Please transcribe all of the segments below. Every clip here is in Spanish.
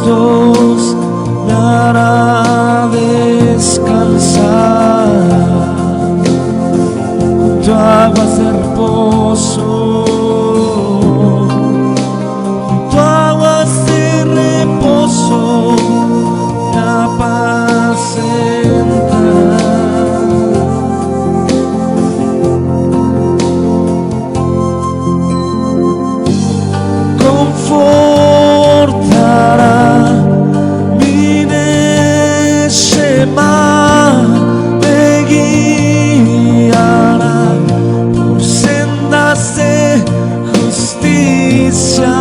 Dios me hará descansar junto a aguas de reposo, junto a aguas de reposo me apacentará. Confortará mi Neshama, me guiará por sendas de justicia.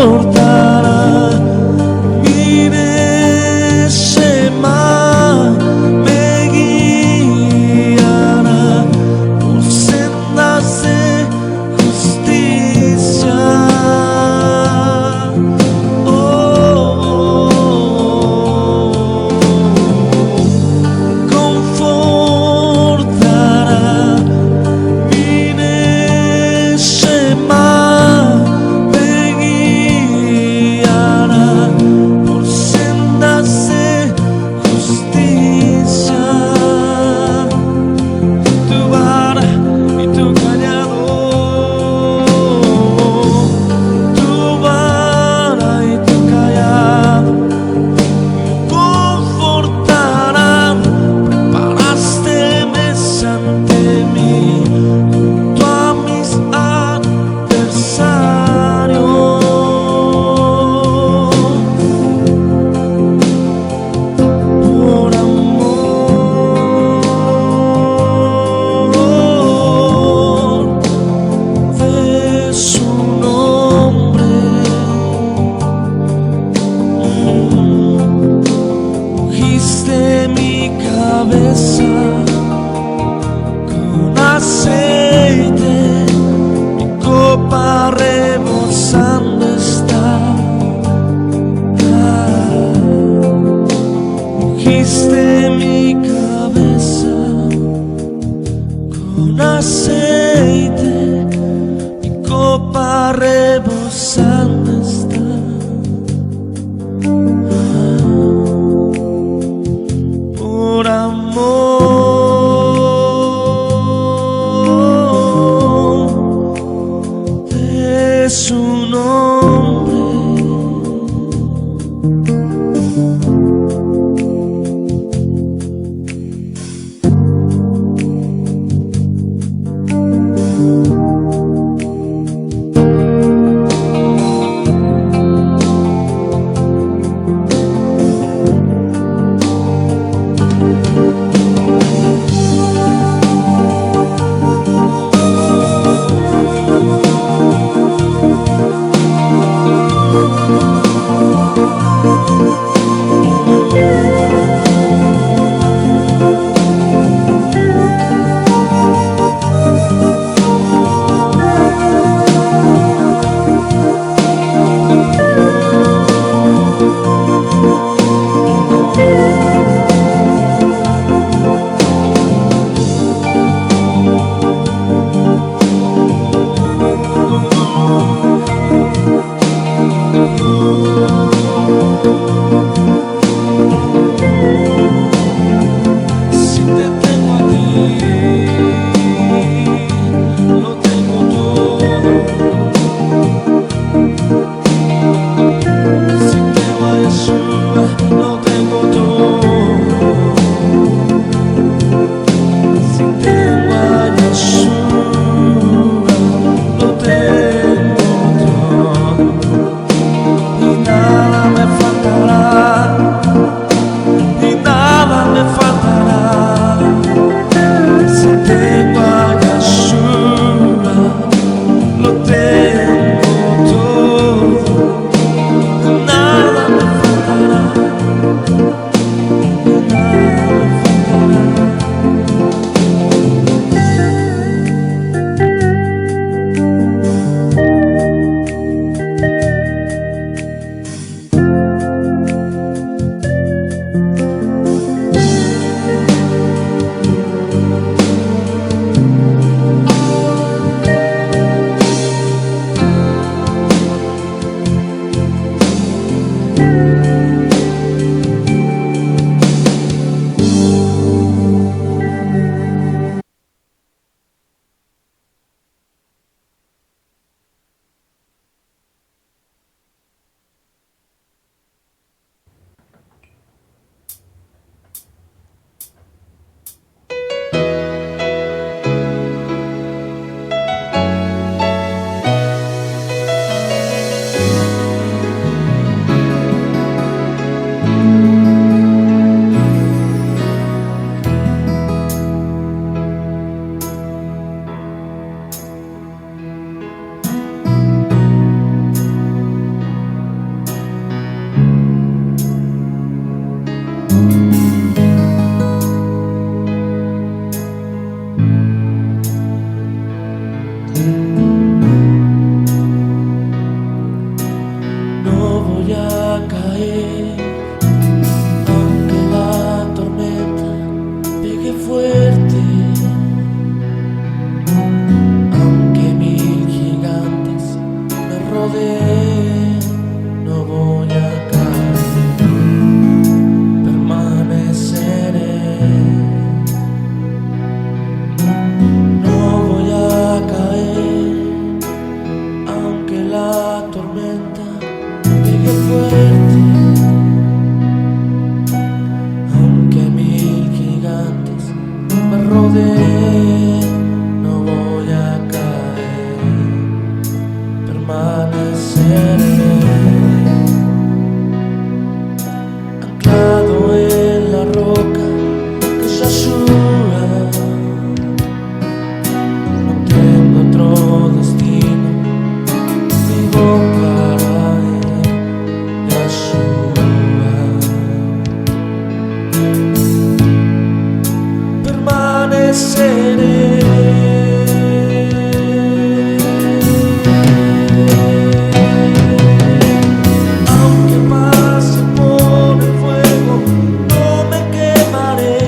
Confortará mi Neshama, con aceite, mi copa rebosando está. Ungiste mi cabeza con aceite, mi copa rebosando está. Por amor de su nombre. rodeé, no voy a caer, permaneceré anclado en la roca que es Yahshua. No tengo otro destino, vivo para él, Yahshua. Permaneceré. Aunque pase por el fuego, no me quemaré.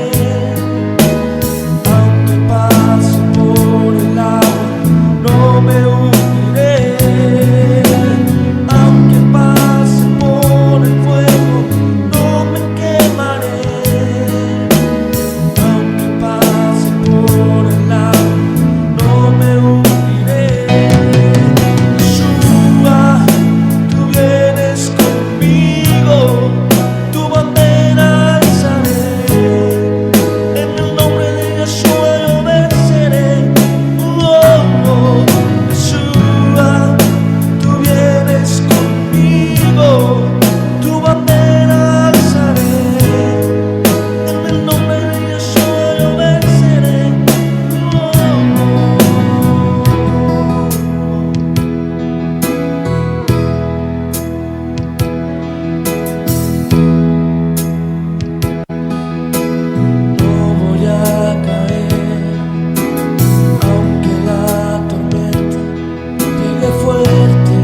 Aunque pase por el agua, no me hundiré. Aunque pase por el fuego, no me quemaré. Aunque pase por el agua, no me hundiré. Yeshua, tú vienes conmigo, tu bandera alzaré. En el nombre de Yeshua yo venceré. Yeshua, tú vienes conmigo, tu bandera alzaré. En el nombre de Yeshua yo venceré. No voy a caer, aunque la tormenta pegue fuerte,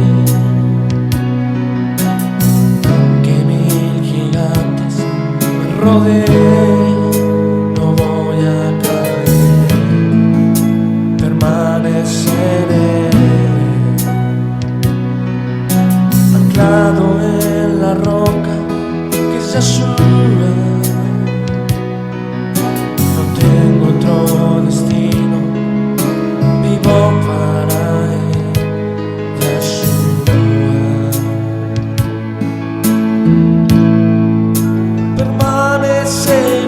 aunque 1000 gigantes me rodeen, no voy a caer, permaneceré anclado en la roca que es Yahshua. No tengo otro destino, vivo para él, Yahshua. Permaneceré.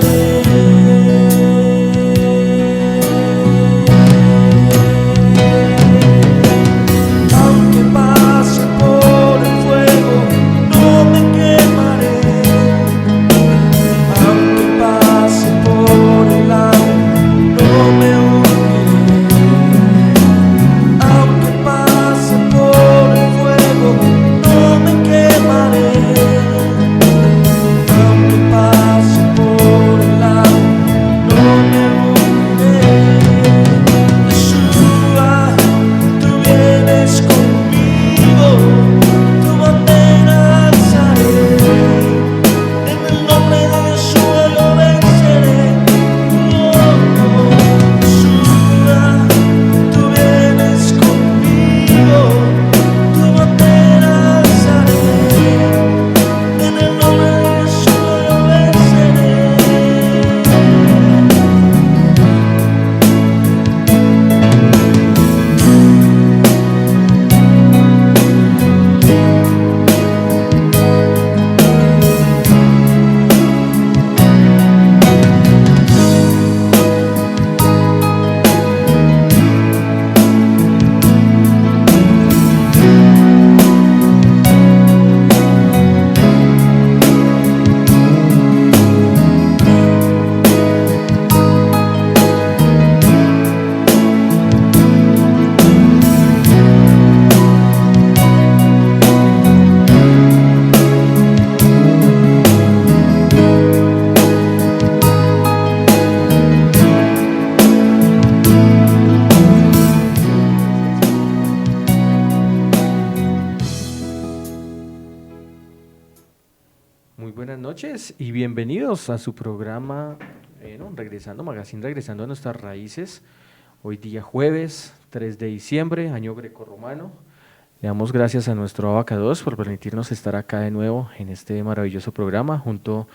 Aunque pase por el fuego, no me quemaré. Aunque pase por el agua, no me hundiré. Aunque pase por el fuego, no me quemaré. Aunque pase por el agua, no me hundiré. Yeshua, tú vienes conmigo, tu bandera alzaré. En el nombre de Yeshua yo venceré. Yeshua, tú vienes conmigo, tu bandera alzaré. En el nombre de Yeshua yo venceré. Muy buenas noches y bienvenidos a su programa, regresando a nuestras raíces. Hoy día jueves 3 de diciembre, año grecorromano. Le damos gracias a nuestro Abacados por permitirnos estar acá de nuevo en este maravilloso programa junto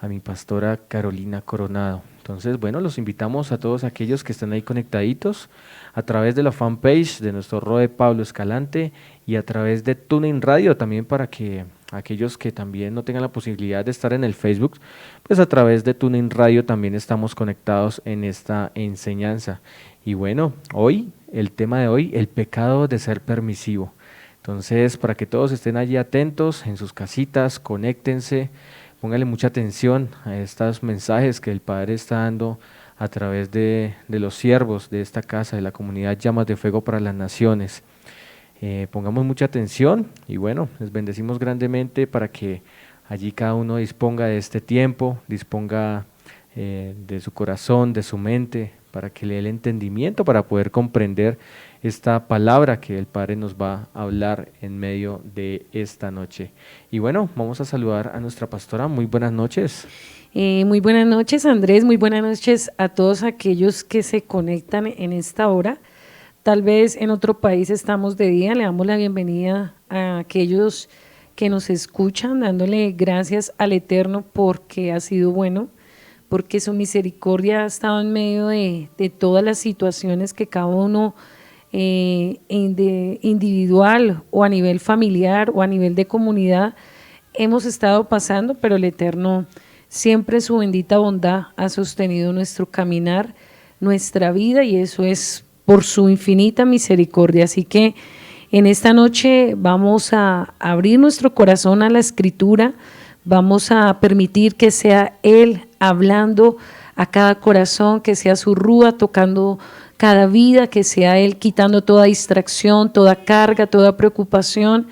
a mi pastora Carolina Coronado. Entonces, bueno, los invitamos a todos aquellos que están ahí conectaditos a través de la fanpage de nuestro ROE Pablo Escalante y a través de TuneIn Radio también, para que aquellos que también no tengan la posibilidad de estar en el Facebook, pues a través de TuneIn Radio también estamos conectados en esta enseñanza. Y bueno, hoy, el tema de hoy, el pecado de ser permisivo. Entonces, para que todos estén allí atentos en sus casitas, conéctense, pónganle mucha atención a estos mensajes que el Padre está dando a través de los siervos de esta casa, de la comunidad Llamas de Fuego para las Naciones. Pongamos mucha atención y bueno, les bendecimos grandemente para que allí cada uno disponga de este tiempo, disponga de su corazón, de su mente, para que le dé el entendimiento para poder comprender esta palabra que el Padre nos va a hablar en medio de esta noche. Y bueno, vamos a saludar a nuestra pastora. Muy buenas noches. Muy buenas noches, Andrés, muy buenas noches a todos aquellos que se conectan en esta hora. Tal vez en otro país estamos de día, le damos la bienvenida a aquellos que nos escuchan, dándole gracias al Eterno porque ha sido bueno, porque su misericordia ha estado en medio de todas las situaciones que cada uno individual o a nivel familiar o a nivel de comunidad hemos estado pasando, pero el Eterno siempre su bendita bondad ha sostenido nuestro caminar, nuestra vida, y eso es por su infinita misericordia. Así que en esta noche vamos a abrir nuestro corazón a la Escritura, vamos a permitir que sea Él hablando a cada corazón, que sea su rúa tocando cada vida, que sea Él quitando toda distracción, toda carga, toda preocupación,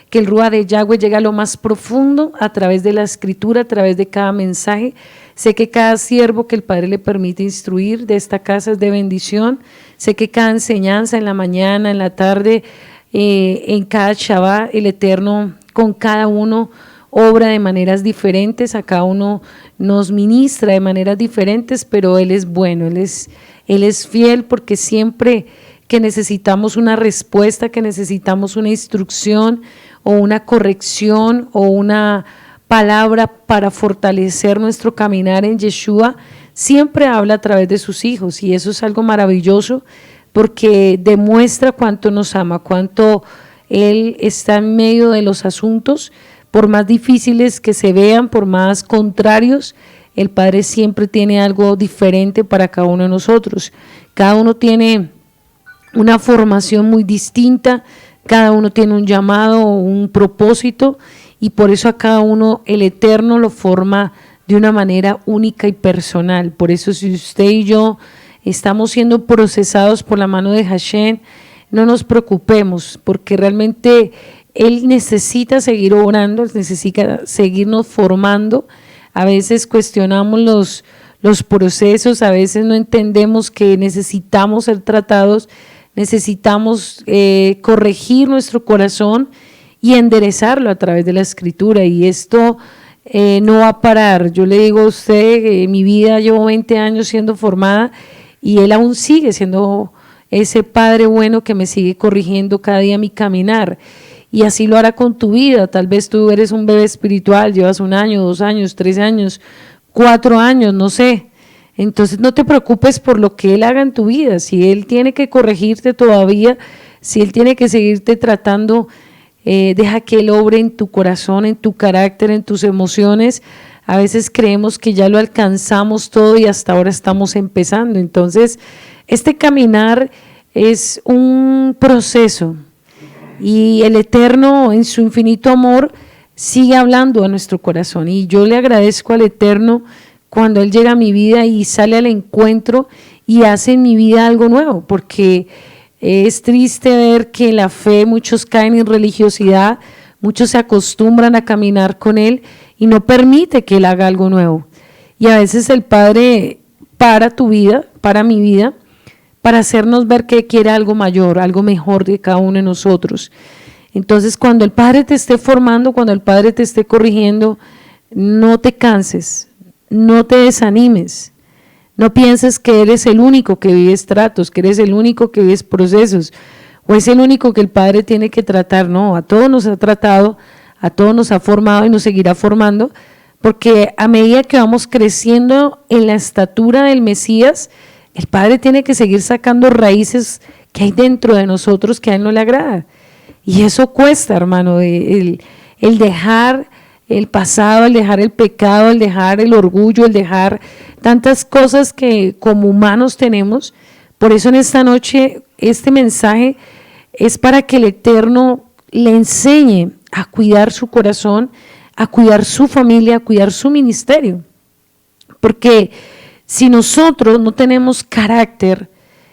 que el Rúa de Yahweh llegue a lo más profundo a través de la Escritura, a través de cada mensaje. Sé que cada siervo que el Padre le permite instruir de esta casa es de bendición. Sé que cada enseñanza en la mañana, en la tarde, en cada Shabbat, el Eterno con cada uno obra de maneras diferentes, a cada uno nos ministra de maneras diferentes, pero Él es bueno, Él es fiel, porque siempre que necesitamos una respuesta, que necesitamos una instrucción o una corrección o una palabra para fortalecer nuestro caminar en Yeshua, siempre habla a través de sus hijos, y eso es algo maravilloso porque demuestra cuánto nos ama, cuánto Él está en medio de los asuntos, por más difíciles que se vean, por más contrarios, el Padre siempre tiene algo diferente para cada uno de nosotros. Cada uno tiene una formación muy distinta, cada uno tiene un llamado, un propósito, y por eso a cada uno el Eterno lo forma de una manera única y personal. Por eso, si usted y yo estamos siendo procesados por la mano de Hashem, no nos preocupemos, porque realmente Él necesita seguir orando, necesita seguirnos formando. A veces cuestionamos los procesos, a veces no entendemos que necesitamos ser tratados, necesitamos corregir nuestro corazón y enderezarlo a través de la Escritura, y esto no va a parar. Yo le digo a usted, en mi vida llevo 20 años siendo formada y Él aún sigue siendo ese Padre bueno que me sigue corrigiendo cada día mi caminar. Y así lo hará con tu vida. Tal vez tú eres un bebé espiritual, llevas 1 año, 2 años, 3 años, 4 años, no sé. Entonces no te preocupes por lo que Él haga en tu vida. Si Él tiene que corregirte todavía, si Él tiene que seguirte tratando, deja que Él obre en tu corazón, en tu carácter, en tus emociones. A veces creemos que ya lo alcanzamos todo y hasta ahora estamos empezando. Entonces este caminar es un proceso. Y el Eterno, en su infinito amor, sigue hablando a nuestro corazón. Y yo le agradezco al Eterno cuando Él llega a mi vida y sale al encuentro y hace en mi vida algo nuevo, porque es triste ver que en la fe muchos caen en religiosidad, muchos se acostumbran a caminar con Él y no permite que Él haga algo nuevo. Y a veces el Padre para tu vida, para mi vida, para hacernos ver que quiere algo mayor, algo mejor de cada uno de nosotros. Entonces, cuando el Padre te esté formando, cuando el Padre te esté corrigiendo, no te canses, no te desanimes, no pienses que eres el único que vives tratos, que eres el único que vives procesos, o es el único que el Padre tiene que tratar. No, a todos nos ha tratado, a todos nos ha formado y nos seguirá formando, porque a medida que vamos creciendo en la estatura del Mesías, el Padre tiene que seguir sacando raíces que hay dentro de nosotros que a Él no le agrada. Y eso cuesta, hermano, el dejar el pasado, el dejar el pecado, el dejar el orgullo, el dejar tantas cosas que como humanos tenemos. Por eso en esta noche este mensaje es para que el Eterno le enseñe a cuidar su corazón, a cuidar su familia, a cuidar su ministerio. Porque si nosotros no tenemos carácter,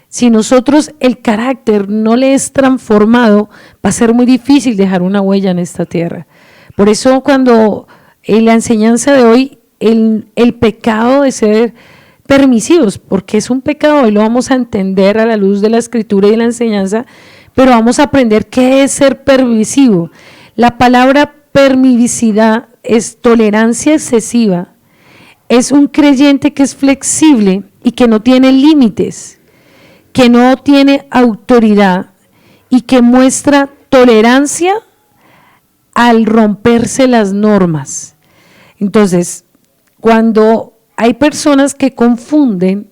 si nosotros el carácter no le es transformado, va a ser muy difícil dejar una huella en esta tierra. Por eso cuando en la enseñanza de hoy, el pecado de ser permisivos, porque es un pecado, hoy lo vamos a entender a la luz de la Escritura y de la enseñanza, pero vamos a aprender qué es ser permisivo. La palabra permisividad es tolerancia excesiva, es un creyente que es flexible y que no tiene límites, que no tiene autoridad y que muestra tolerancia al romperse las normas. Entonces, cuando hay personas que confunden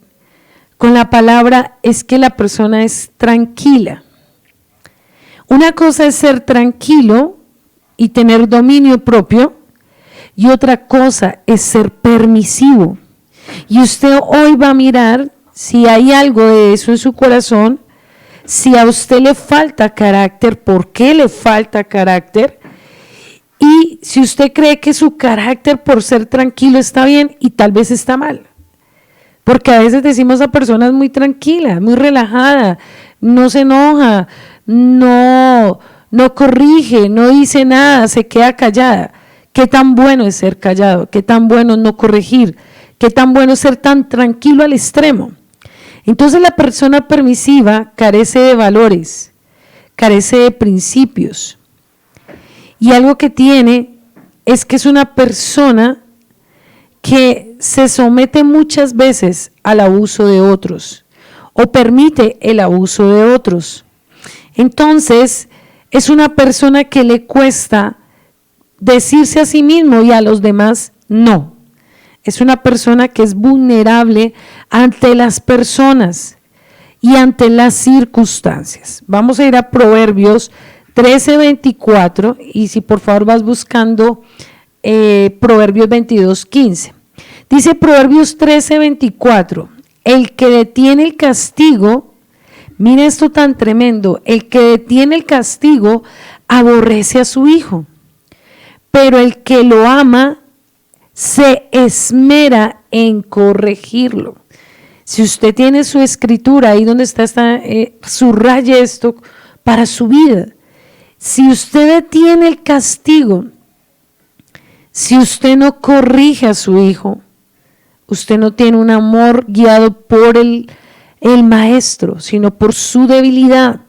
con la palabra, es que la persona es tranquila. Una cosa es ser tranquilo y tener dominio propio, y otra cosa es ser permisivo. Y usted hoy va a mirar si hay algo de eso en su corazón, si a usted le falta carácter, por qué le falta carácter, y si usted cree que su carácter por ser tranquilo está bien y tal vez está mal. Porque a veces decimos a personas muy tranquilas, muy relajadas, no se enoja, no corrige, no dice nada, se queda callada. Qué tan bueno es ser callado, qué tan bueno es no corregir, qué tan bueno es ser tan tranquilo al extremo. Entonces la persona permisiva carece de valores, carece de principios. Y algo que tiene es que es una persona que se somete muchas veces al abuso de otros o permite el abuso de otros. Entonces es una persona que le cuesta decirse a sí mismo y a los demás no. Es una persona que es vulnerable ante las personas y ante las circunstancias. Vamos a ir a Proverbios 13:24 y si por favor vas buscando Proverbios 22:15. Dice Proverbios 13:24, el que detiene el castigo, mira esto tan tremendo, el que detiene el castigo aborrece a su hijo, pero el que lo ama se esmera en corregirlo. Si usted tiene su escritura, ahí donde está, subraye esto para su vida. Si usted detiene el castigo, si usted no corrige a su hijo, usted no tiene un amor guiado por el maestro, sino por su debilidad.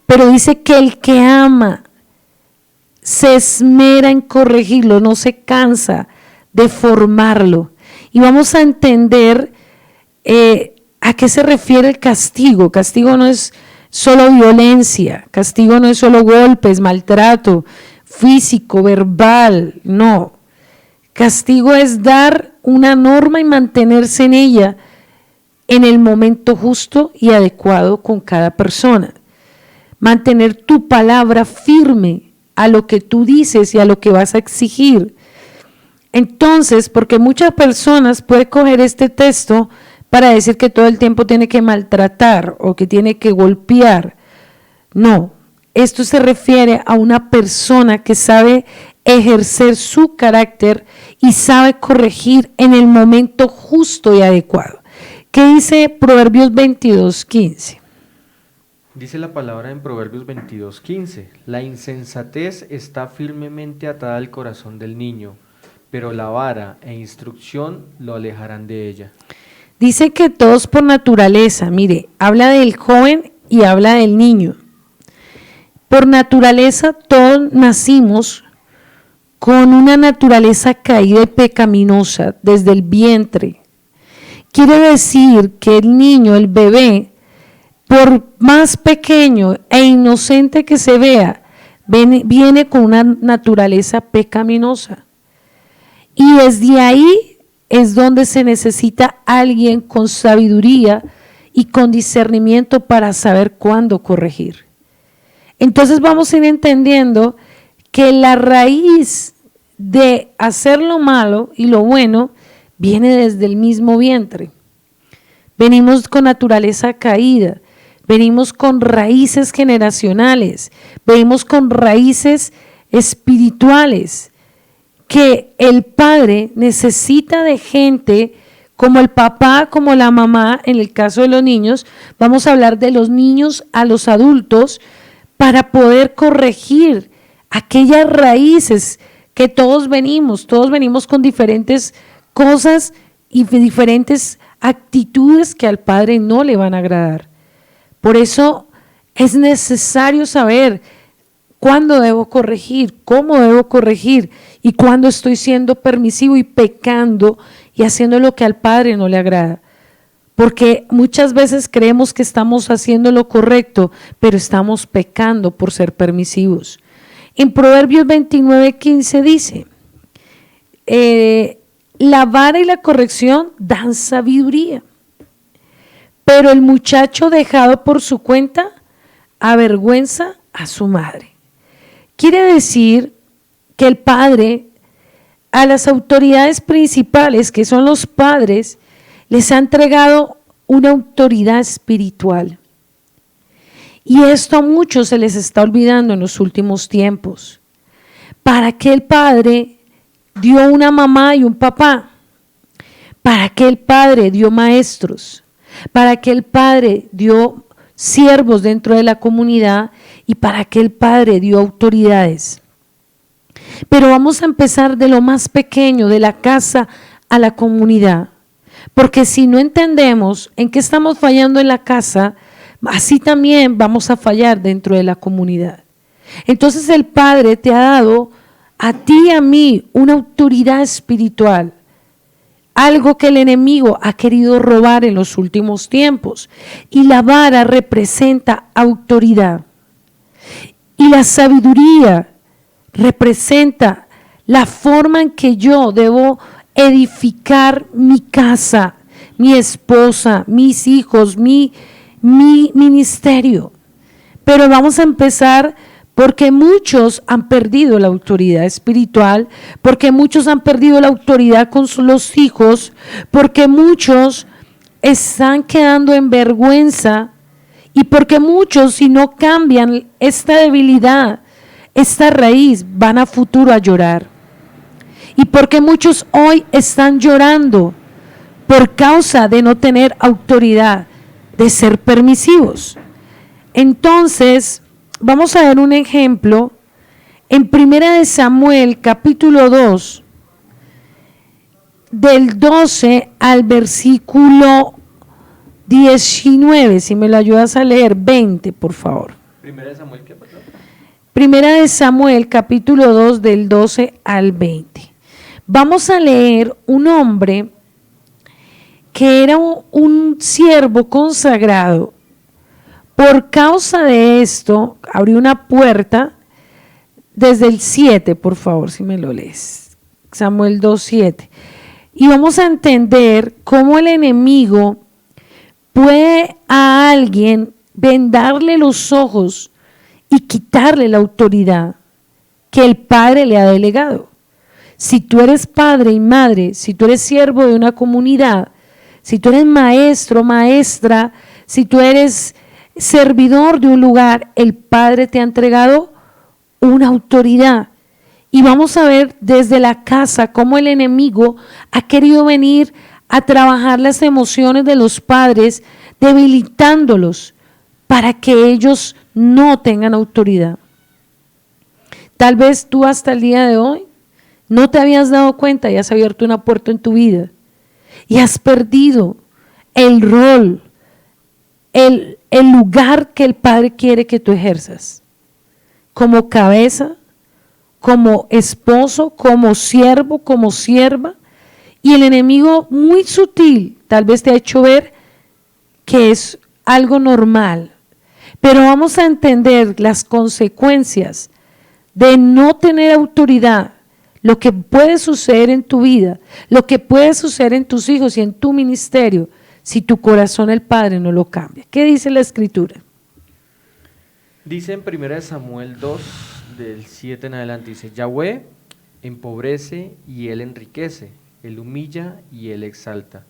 Pero dice que el que ama se esmera en corregirlo, no se cansa de formarlo. Y vamos a entender a qué se refiere el castigo. Castigo no es solo violencia, castigo no es solo golpes, maltrato físico, verbal, no. Castigo es dar una norma y mantenerse en ella en el momento justo y adecuado con cada persona. Mantener tu palabra firme a lo que tú dices y a lo que vas a exigir. Entonces, porque muchas personas pueden coger este texto para decir que todo el tiempo tiene que maltratar o que tiene que golpear. No, esto se refiere a una persona que sabe ejercer su carácter y sabe corregir en el momento justo y adecuado. ¿Qué dice Proverbios 22:15? Dice la palabra en Proverbios 22:15, la insensatez está firmemente atada al corazón del niño, pero la vara e instrucción lo alejarán de ella. Dice que todos por naturaleza, mire, habla del joven y habla del niño. Por naturaleza todos nacimos con una naturaleza caída y pecaminosa desde el vientre. Quiere decir que el niño, el bebé, por más pequeño e inocente que se vea, viene con una naturaleza pecaminosa. Y desde ahí es donde se necesita alguien con sabiduría y con discernimiento para saber cuándo corregir. Entonces vamos a ir entendiendo que la raíz de hacer lo malo y lo bueno viene desde el mismo vientre. Venimos con naturaleza caída, venimos con raíces generacionales, venimos con raíces espirituales, que el padre necesita de gente como el papá, como la mamá, en el caso de los niños. Vamos a hablar de los niños a los adultos para poder corregir aquellas raíces que todos venimos con diferentes cosas y diferentes actitudes que al padre no le van a agradar. Por eso es necesario saber cuándo debo corregir, cómo debo corregir y cuándo estoy siendo permisivo y pecando y haciendo lo que al padre no le agrada. Porque muchas veces creemos que estamos haciendo lo correcto, pero estamos pecando por ser permisivos. En Proverbios 29:15 dice, la vara y la corrección dan sabiduría, pero el muchacho dejado por su cuenta avergüenza a su madre. Quiere decir que el padre a las autoridades principales, que son los padres, les ha entregado una autoridad espiritual. Y esto a muchos se les está olvidando en los últimos tiempos. ¿Para qué el padre dio una mamá y un papá? ¿Para qué el padre dio maestros? ¿Para qué el padre dio siervos dentro de la comunidad? ¿Y para qué el padre dio autoridades? Pero vamos a empezar de lo más pequeño, de la casa a la comunidad. Porque si no entendemos en qué estamos fallando en la casa, así también vamos a fallar dentro de la comunidad. Entonces el Padre te ha dado a ti y a mí una autoridad espiritual, algo que el enemigo ha querido robar en los últimos tiempos. Y la vara representa autoridad. Y la sabiduría representa la forma en que yo debo edificar mi casa, mi esposa, mis hijos, mi ministerio. Pero vamos a empezar porque muchos han perdido la autoridad espiritual, porque muchos han perdido la autoridad con los hijos, porque muchos están quedando en vergüenza y porque muchos, si no cambian esta debilidad, esta raíz, van a futuro a llorar. Y porque muchos hoy están llorando por causa de no tener autoridad, de ser permisivos. Entonces, vamos a ver un ejemplo en 1 Samuel capítulo 2, del 12 al versículo 19, si me lo ayudas a leer, 20, por favor. 1 Samuel, ¿qué pasó? 1 Samuel capítulo 2, del 12 al 20. Vamos a leer un hombre que era un siervo consagrado. Por causa de esto, abrió una puerta desde el 7, por favor, si me lo lees. Samuel 2:7. Y vamos a entender cómo el enemigo puede a alguien vendarle los ojos y quitarle la autoridad que el Padre le ha delegado. Si tú eres padre y madre, si tú eres siervo de una comunidad, si tú eres maestro, maestra, si tú eres servidor de un lugar, el Padre te ha entregado una autoridad. Y vamos a ver desde la casa cómo el enemigo ha querido venir a trabajar las emociones de los padres, debilitándolos para que ellos no tengan autoridad. Tal vez tú hasta el día de hoy no te habías dado cuenta y has abierto una puerta en tu vida y has perdido el rol, el lugar que el Padre quiere que tú ejerzas, como cabeza, como esposo, como siervo, como sierva. Y el enemigo muy sutil tal vez te ha hecho ver que es algo normal, pero vamos a entender las consecuencias de no tener autoridad, lo que puede suceder en tu vida, lo que puede suceder en tus hijos y en tu ministerio, si tu corazón el Padre no lo cambia. ¿Qué dice la Escritura? Dice en 1 Samuel 2, del 7 en adelante, dice, Yahweh empobrece y Él enriquece, Él humilla y Él exalta.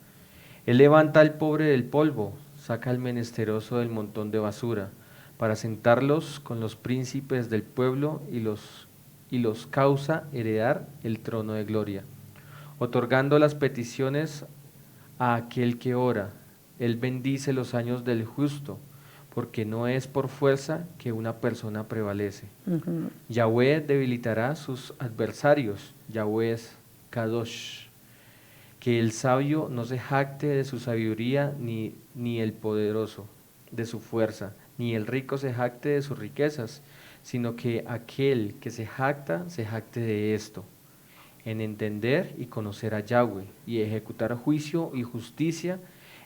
Él levanta al pobre del polvo, saca al menesteroso del montón de basura, para sentarlos con los príncipes del pueblo y los causa heredar el trono de gloria, otorgando las peticiones a aquel que ora. Él bendice los años del justo, porque no es por fuerza que una persona prevalece. Yahweh debilitará sus adversarios, Yahweh es Kadosh. Que el sabio no se jacte de su sabiduría, ni el poderoso de su fuerza, ni el rico se jacte de sus riquezas, sino que aquel que se jacte de esto, en entender y conocer a Yahweh, y ejecutar juicio y justicia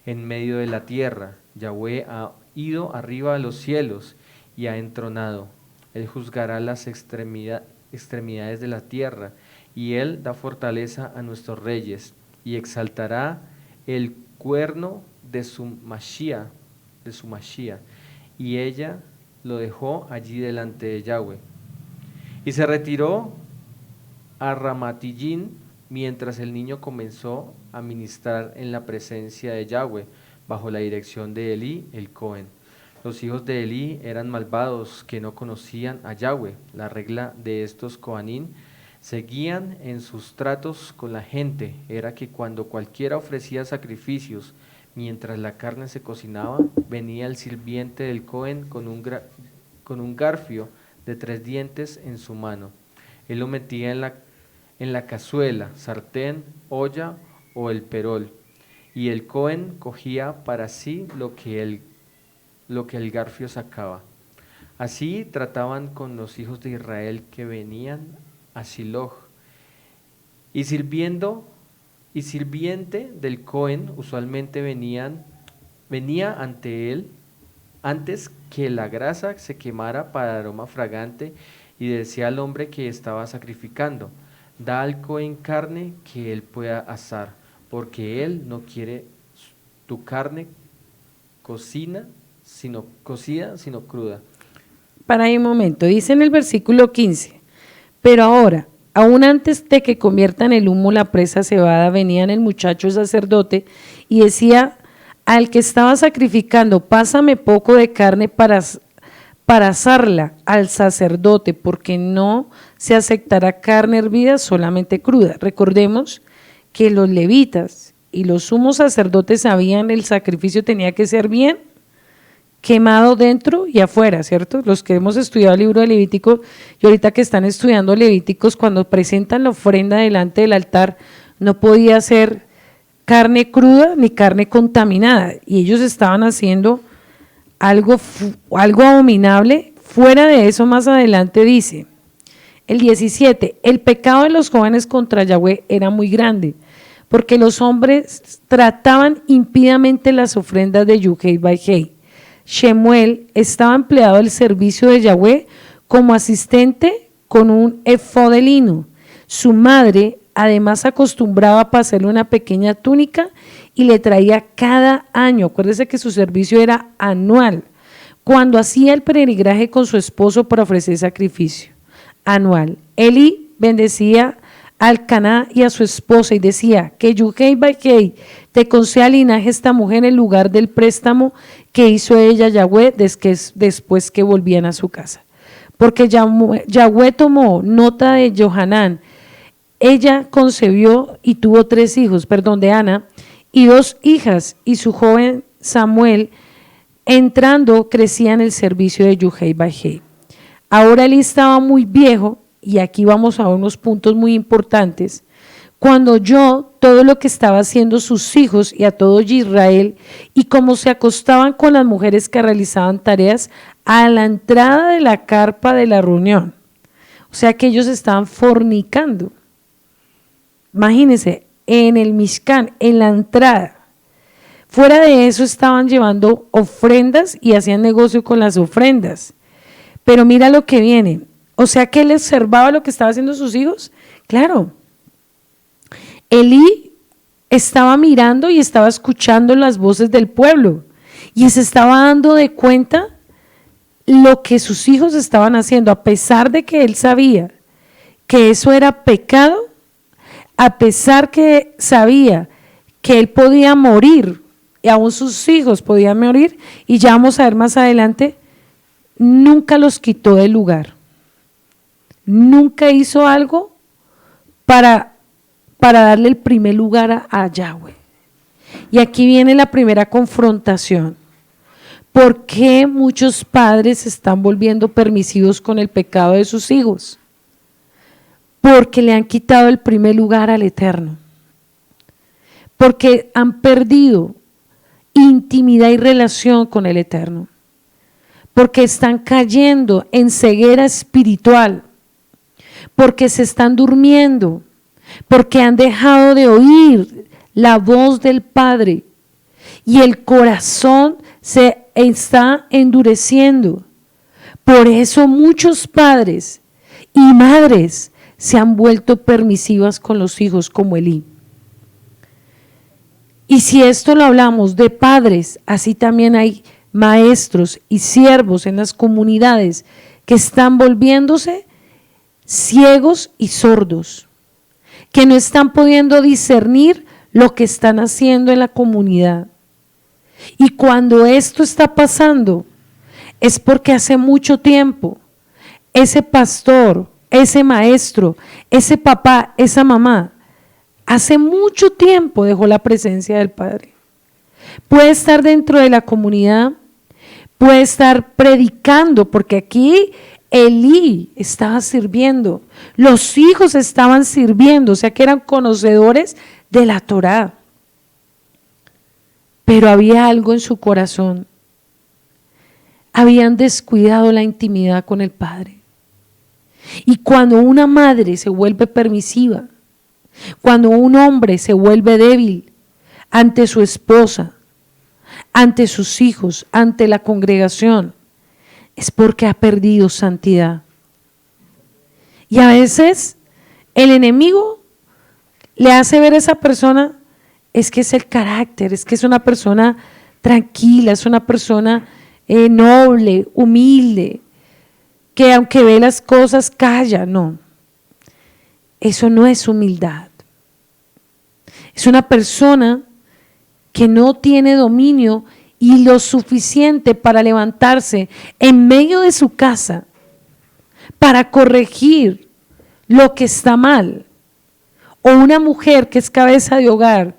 en medio de la tierra. Yahweh ha ido arriba de los cielos y ha entronado. Él juzgará las extremidades de la tierra, y Él da fortaleza a nuestros reyes, y exaltará el cuerno de su Mashiach, y ella lo dejó allí delante de Yahweh. Y se retiró a Ramatillín mientras el niño comenzó a ministrar en la presencia de Yahweh, bajo la dirección de Elí el Cohen. Los hijos de Elí eran malvados que no conocían a Yahweh. La regla de estos Cohanín seguían en sus tratos con la gente era que cuando cualquiera ofrecía sacrificios, mientras la carne se cocinaba, venía el sirviente del Cohen con un garfio de 3 dientes en su mano. Él lo metía en la cazuela, sartén, olla o el perol, y el Cohen cogía para sí lo que el garfio sacaba. Así trataban con los hijos de Israel que venían a Shiloh, y sirviente del Cohen usualmente venía ante él antes que la grasa se quemara para aroma fragante, y decía al hombre que estaba sacrificando: da al Cohen carne que él pueda asar, porque él no quiere tu carne cocida, sino cruda. Para ahí un momento, dice en el versículo 15, pero ahora, aún antes de que conviertan el humo la presa cebada, venían el muchacho sacerdote y decía al que estaba sacrificando: pásame poco de carne para asarla al sacerdote, porque no se aceptará carne hervida, solamente cruda. Recordemos que los levitas y los sumos sacerdotes sabían el sacrificio tenía que ser bien quemado dentro y afuera, ¿cierto? Los que hemos estudiado el libro de Levítico y ahorita que están estudiando Levíticos, cuando presentan la ofrenda delante del altar, no podía ser carne cruda ni carne contaminada, y ellos estaban haciendo algo abominable. Fuera de eso, más adelante dice, el 17, el pecado de los jóvenes contra Yahweh era muy grande, porque los hombres trataban impíamente las ofrendas de Yuhei Baihei. Shemuel estaba empleado al servicio de Yahweh como asistente con un efod de lino. Su madre además acostumbraba a pasarle una pequeña túnica y le traía cada año. Acuérdese que su servicio era anual, cuando hacía el peregrinaje con su esposo para ofrecer sacrificio anual. Eli bendecía al Caná y a su esposa y decía: que Yuhei Baihei te conceda linaje esta mujer en lugar del préstamo que hizo ella Yahweh después que volvían a su casa. Porque Yahweh tomó nota de Johanán. Ella concebió y tuvo 3 hijos, de Ana, y 2 hijas, y su joven Samuel, entrando, crecía en el servicio de Yuhei Baihei. Ahora él estaba muy viejo, y aquí vamos a unos puntos muy importantes. Cuando oyó todo lo que estaba haciendo sus hijos y a todo Israel, y cómo se acostaban con las mujeres que realizaban tareas a la entrada de la carpa de la reunión. O sea que ellos estaban fornicando. Imagínense, en el Mishkan, en la entrada. Fuera de eso estaban llevando ofrendas y hacían negocio con las ofrendas. Pero mira lo que viene. O sea que él observaba lo que estaban haciendo sus hijos. Claro, Elí estaba mirando y estaba escuchando las voces del pueblo y se estaba dando de cuenta lo que sus hijos estaban haciendo, a pesar de que él sabía que eso era pecado, a pesar que sabía que él podía morir y aún sus hijos podían morir, y ya vamos a ver más adelante, nunca los quitó del lugar, nunca hizo algo para darle el primer lugar a Yahweh. Y aquí viene la primera confrontación. ¿Por qué muchos padres se están volviendo permisivos con el pecado de sus hijos? Porque le han quitado el primer lugar al Eterno. Porque han perdido intimidad y relación con el Eterno. Porque están cayendo en ceguera espiritual. Porque se están durmiendo. Porque han dejado de oír la voz del Padre. Y el corazón se está endureciendo. Por eso muchos padres y madres se han vuelto permisivas con los hijos como Elí. Y si esto lo hablamos de padres, así también hay maestros y siervos en las comunidades que están volviéndose ciegos y sordos, que no están pudiendo discernir lo que están haciendo en la comunidad. Y cuando esto está pasando, es porque hace mucho tiempo ese pastor, ese maestro, ese papá, esa mamá, hace mucho tiempo dejó la presencia del Padre. Puede estar dentro de la comunidad, puede estar predicando, porque aquí Elí estaba sirviendo, los hijos estaban sirviendo, o sea que eran conocedores de la Torá. Pero había algo en su corazón. Habían descuidado la intimidad con el Padre. Y cuando una madre se vuelve permisiva, cuando un hombre se vuelve débil ante su esposa, ante sus hijos, ante la congregación, es porque ha perdido santidad. Y a veces el enemigo le hace ver a esa persona, es que es el carácter, es que es una persona tranquila, es una persona noble, humilde, que aunque ve las cosas calla. No, eso no es humildad. Es una persona que no tiene dominio y lo suficiente para levantarse en medio de su casa, para corregir lo que está mal. O una mujer que es cabeza de hogar,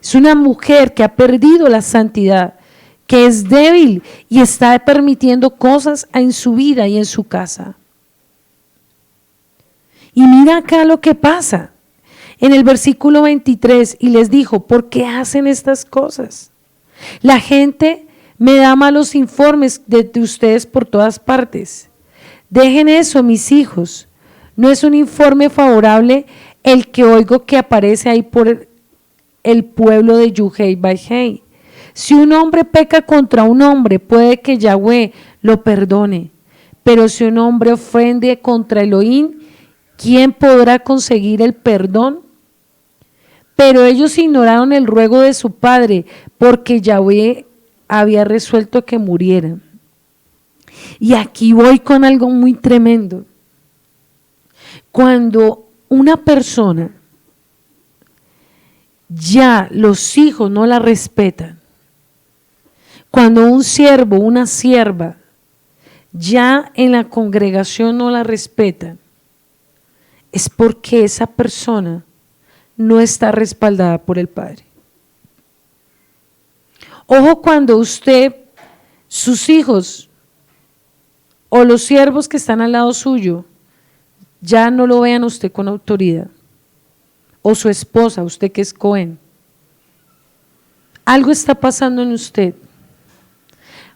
es una mujer que ha perdido la santidad, que es débil y está permitiendo cosas en su vida y en su casa. Y mira acá lo que pasa en el versículo 23, y les dijo, ¿por qué hacen estas cosas? La gente me da malos informes de ustedes por todas partes. Dejen eso, mis hijos. No es un informe favorable el que oigo que aparece ahí por el pueblo de Yuhei Baihei. Si un hombre peca contra un hombre, puede que Yahweh lo perdone. Pero si un hombre ofende contra Elohim, ¿quién podrá conseguir el perdón? Pero ellos ignoraron el ruego de su padre, porque Yahweh había resuelto que murieran. Y aquí voy con algo muy tremendo. Cuando una persona, ya los hijos no la respetan, cuando un siervo, una sierva, ya en la congregación no la respetan, es porque esa persona no está respaldada por el Padre. Ojo cuando usted, sus hijos o los siervos que están al lado suyo, ya no lo vean a usted con autoridad. O su esposa, usted que es Cohen. Algo está pasando en usted.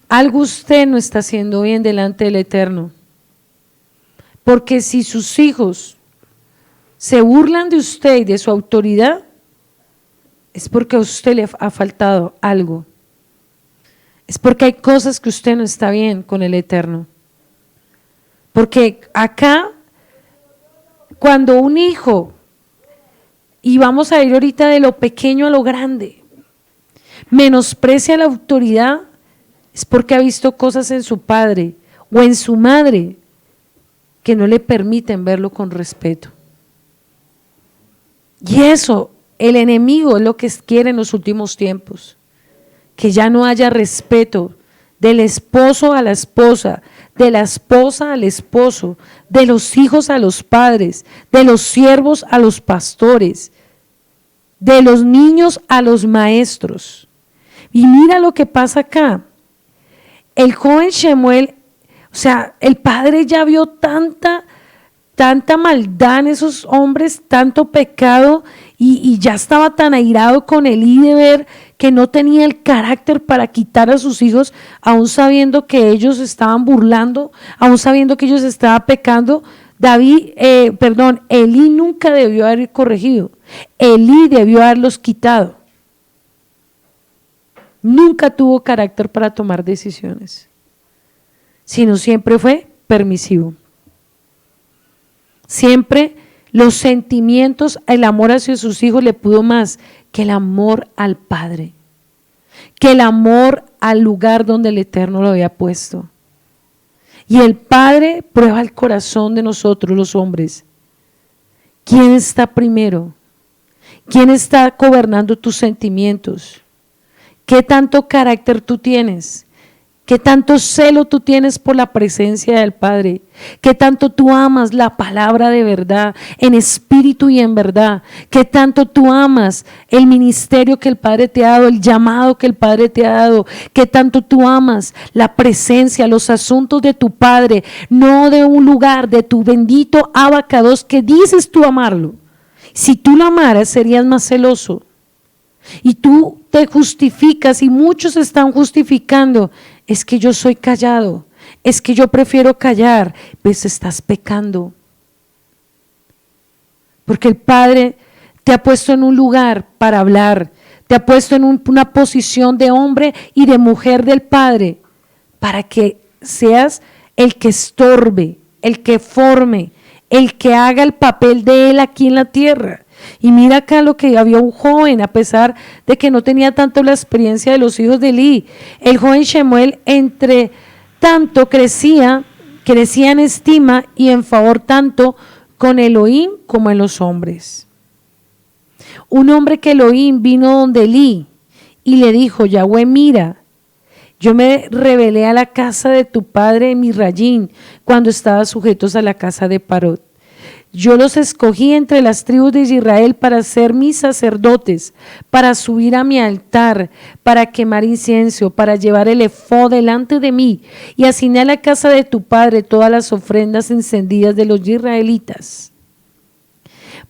Algo usted no está haciendo bien delante del Eterno. Porque si sus hijos se burlan de usted y de su autoridad, es porque a usted le ha faltado algo. Es porque hay cosas que usted no está bien con el Eterno. Porque acá cuando un hijo, y vamos a ir ahorita de lo pequeño a lo grande, menosprecia la autoridad, es porque ha visto cosas en su padre o en su madre que no le permiten verlo con respeto. Y eso, el enemigo es lo que quiere en los últimos tiempos, que ya no haya respeto del esposo a la esposa, de la esposa al esposo, de los hijos a los padres, de los siervos a los pastores, de los niños a los maestros. Y mira lo que pasa acá. El joven Shemuel, o sea, el padre ya vio tanta maldad en esos hombres, tanto pecado, y ya estaba tan airado con Elí de ver que no tenía el carácter para quitar a sus hijos, aún sabiendo que ellos estaban burlando, aún sabiendo que ellos estaban pecando. Elí nunca debió haber corregido, Elí debió haberlos quitado. Nunca tuvo carácter para tomar decisiones, sino siempre fue permisivo. Siempre los sentimientos, el amor hacia sus hijos le pudo más que el amor al Padre, que el amor al lugar donde el Eterno lo había puesto. Y el Padre prueba el corazón de nosotros los hombres. ¿Quién está primero? ¿Quién está gobernando tus sentimientos? ¿Qué tanto carácter tú tienes? ¿Qué tanto celo tú tienes por la presencia del Padre? ¿Qué tanto tú amas la palabra de verdad, en espíritu y en verdad? ¿Qué tanto tú amas el ministerio que el Padre te ha dado, el llamado que el Padre te ha dado? ¿Qué tanto tú amas la presencia, los asuntos de tu Padre, no de un lugar, de tu bendito Abacados que dices tú amarlo? Si tú lo amaras, serías más celoso. Y tú te justificas, y muchos están justificando, es que yo soy callado, es que yo prefiero callar, pues estás pecando. Porque el Padre te ha puesto en un lugar para hablar, te ha puesto en una posición de hombre y de mujer del Padre, para que seas el que estorbe, el que forme, el que haga el papel de Él aquí en la tierra. Y mira acá lo que había un joven, a pesar de que no tenía tanto la experiencia de los hijos de Elí, el joven Shemuel entre tanto crecía en estima y en favor tanto con Elohim como en los hombres. Un hombre que Elohim vino donde Elí y le dijo: Yahweh, mira, yo me rebelé a la casa de tu padre Misrayim cuando estaba sujetos a la casa de Parot. Yo los escogí entre las tribus de Israel para ser mis sacerdotes, para subir a mi altar, para quemar incienso, para llevar el efod delante de mí, y asigné a la casa de tu padre todas las ofrendas encendidas de los israelitas.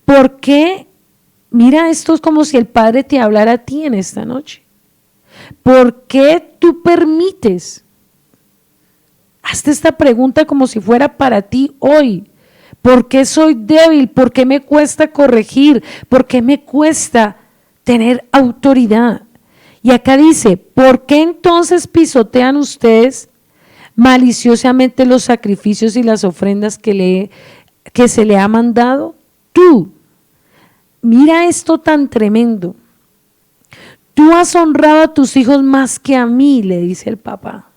¿Por qué? Mira, esto es como si el Padre te hablara a ti en esta noche. ¿Por qué tú permites? Hazte esta pregunta como si fuera para ti hoy. ¿Por qué soy débil? ¿Por qué me cuesta corregir? ¿Por qué me cuesta tener autoridad? Y acá dice: ¿por qué entonces pisotean ustedes maliciosamente los sacrificios y las ofrendas que se le ha mandado? Tú, mira esto tan tremendo. Tú has honrado a tus hijos más que a mí, le dice el papá,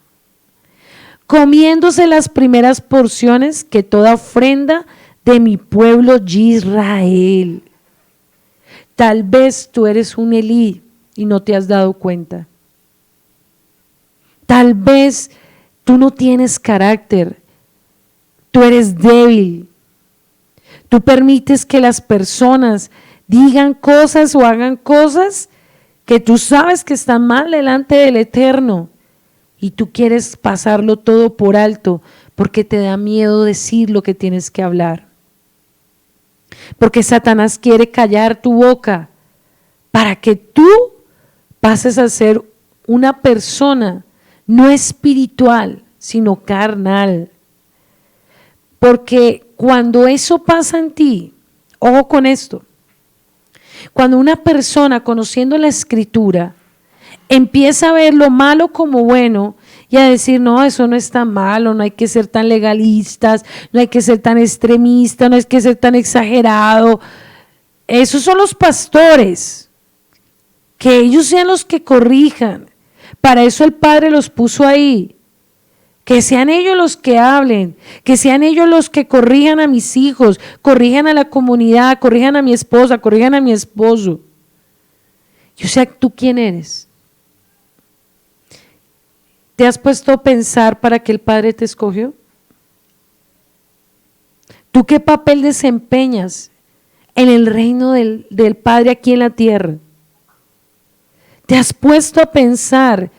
comiéndose las primeras porciones que toda ofrenda de mi pueblo Israel. Tal vez tú eres un Elí y no te has dado cuenta. Tal vez tú no tienes carácter, tú eres débil. Tú permites que las personas digan cosas o hagan cosas que tú sabes que están mal delante del Eterno. Y tú quieres pasarlo todo por alto porque te da miedo decir lo que tienes que hablar. Porque Satanás quiere callar tu boca para que tú pases a ser una persona no espiritual, sino carnal. Porque cuando eso pasa en ti, ojo con esto, cuando una persona, conociendo la Escritura, empieza a ver lo malo como bueno y a decir, no, eso no está malo, no hay que ser tan legalistas, no hay que ser tan extremistas, no hay que ser tan exagerado. Esos son los pastores, que ellos sean los que corrijan. Para eso el Padre los puso ahí. Que sean ellos los que hablen, que sean ellos los que corrijan a mis hijos, corrijan a la comunidad, corrijan a mi esposa, corrijan a mi esposo. Yo sé, ¿tú quién eres? ¿Te has puesto a pensar para qué el Padre te escogió? ¿Tú qué papel desempeñas en el reino del Padre aquí en la tierra? ¿Te has puesto a pensar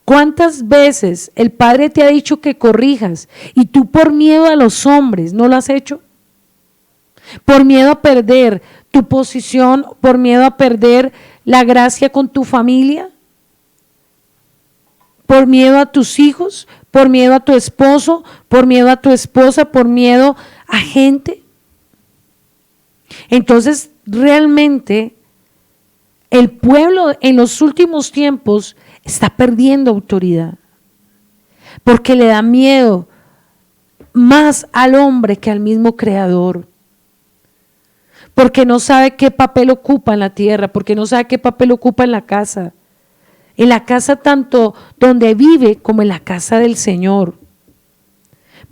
cuántas veces el Padre te ha dicho que corrijas y tú por miedo a los hombres no lo has hecho? Por miedo a perder tu posición, por miedo a perder la gracia con tu familia, por miedo a tus hijos, por miedo a tu esposo, por miedo a tu esposa, por miedo a gente. Entonces, realmente, el pueblo en los últimos tiempos está perdiendo autoridad, porque le da miedo más al hombre que al mismo Creador, porque no sabe qué papel ocupa en la tierra, porque no sabe qué papel ocupa en la casa tanto donde vive como en la casa del Señor.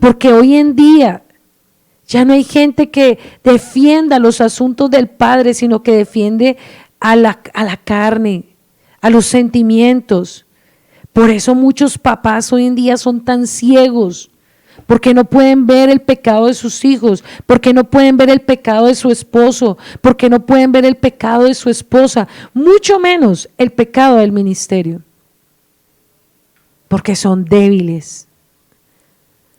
Porque hoy en día ya no hay gente que defienda los asuntos del Padre, sino que defiende a la carne, a los sentimientos. Por eso muchos papás hoy en día son tan ciegos, porque no pueden ver el pecado de sus hijos, porque no pueden ver el pecado de su esposo, porque no pueden ver el pecado de su esposa, mucho menos el pecado del ministerio, porque son débiles,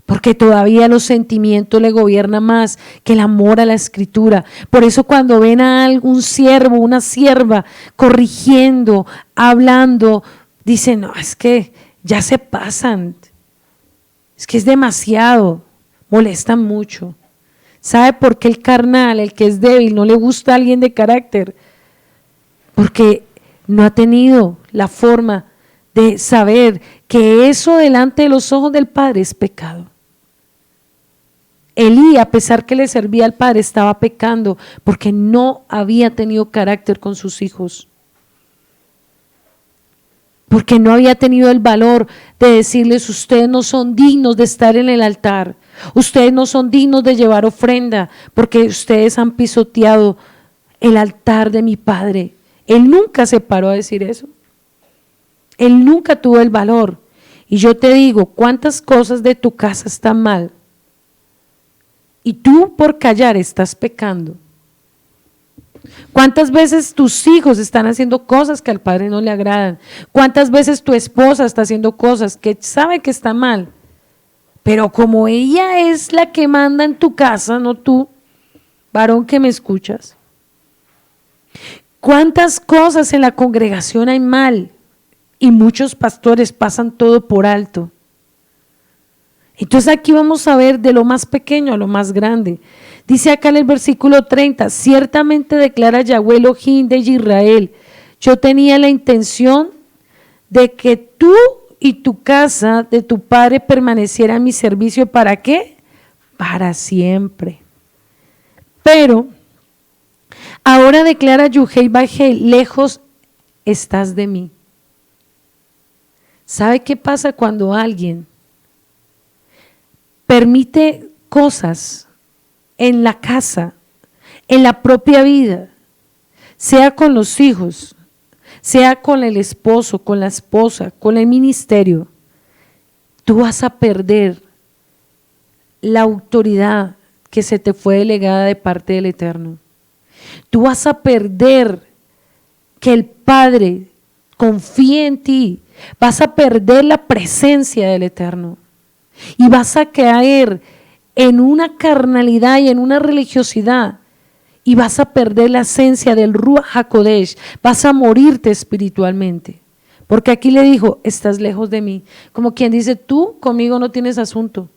porque todavía los sentimientos le gobiernan más que el amor a la Escritura. Por eso cuando ven a algún siervo, una sierva corrigiendo, hablando, dicen, no, es que ya se pasan, es que es demasiado, molestan mucho. ¿Sabe por qué el carnal, el que es débil, no le gusta a alguien de carácter? Porque no ha tenido la forma de saber que eso delante de los ojos del Padre es pecado. Elí, a pesar que le servía al Padre, estaba pecando porque no había tenido carácter con sus hijos. Porque no había tenido el valor de decirles, ustedes no son dignos de estar en el altar, ustedes no son dignos de llevar ofrenda, porque ustedes han pisoteado el altar de mi Padre. Él nunca se paró a decir eso. Él nunca tuvo el valor. Y yo te digo, ¿cuántas cosas de tu casa están mal? Y tú por callar estás pecando. ¿Cuántas veces tus hijos están haciendo cosas que al Padre no le agradan? ¿Cuántas veces tu esposa está haciendo cosas que sabe que está mal? Pero como ella es la que manda en tu casa, no tú, varón que me escuchas. ¿Cuántas cosas en la congregación hay mal? Y muchos pastores pasan todo por alto. Entonces aquí vamos a ver de lo más pequeño a lo más grande. Dice acá en el versículo 30, ciertamente declara Yahweh Elohim de Israel, yo tenía la intención de que tú y tu casa de tu padre permanecieran en mi servicio. ¿Para qué? Para siempre. Pero ahora declara Yuhei Bajei, lejos estás de mí. ¿Sabe qué pasa cuando alguien permite cosas en la casa, en la propia vida, sea con los hijos, sea con el esposo, con la esposa, con el ministerio? Tú vas a perder la autoridad que se te fue delegada de parte del Eterno. Tú vas a perder que el Padre confíe en ti. Vas a perder la presencia del Eterno y vas a caer en una carnalidad y en una religiosidad y vas a perder la esencia del Ruach HaKodesh, vas a morirte espiritualmente, porque aquí le dijo, estás lejos de mí, como quien dice, tú conmigo no tienes asunto,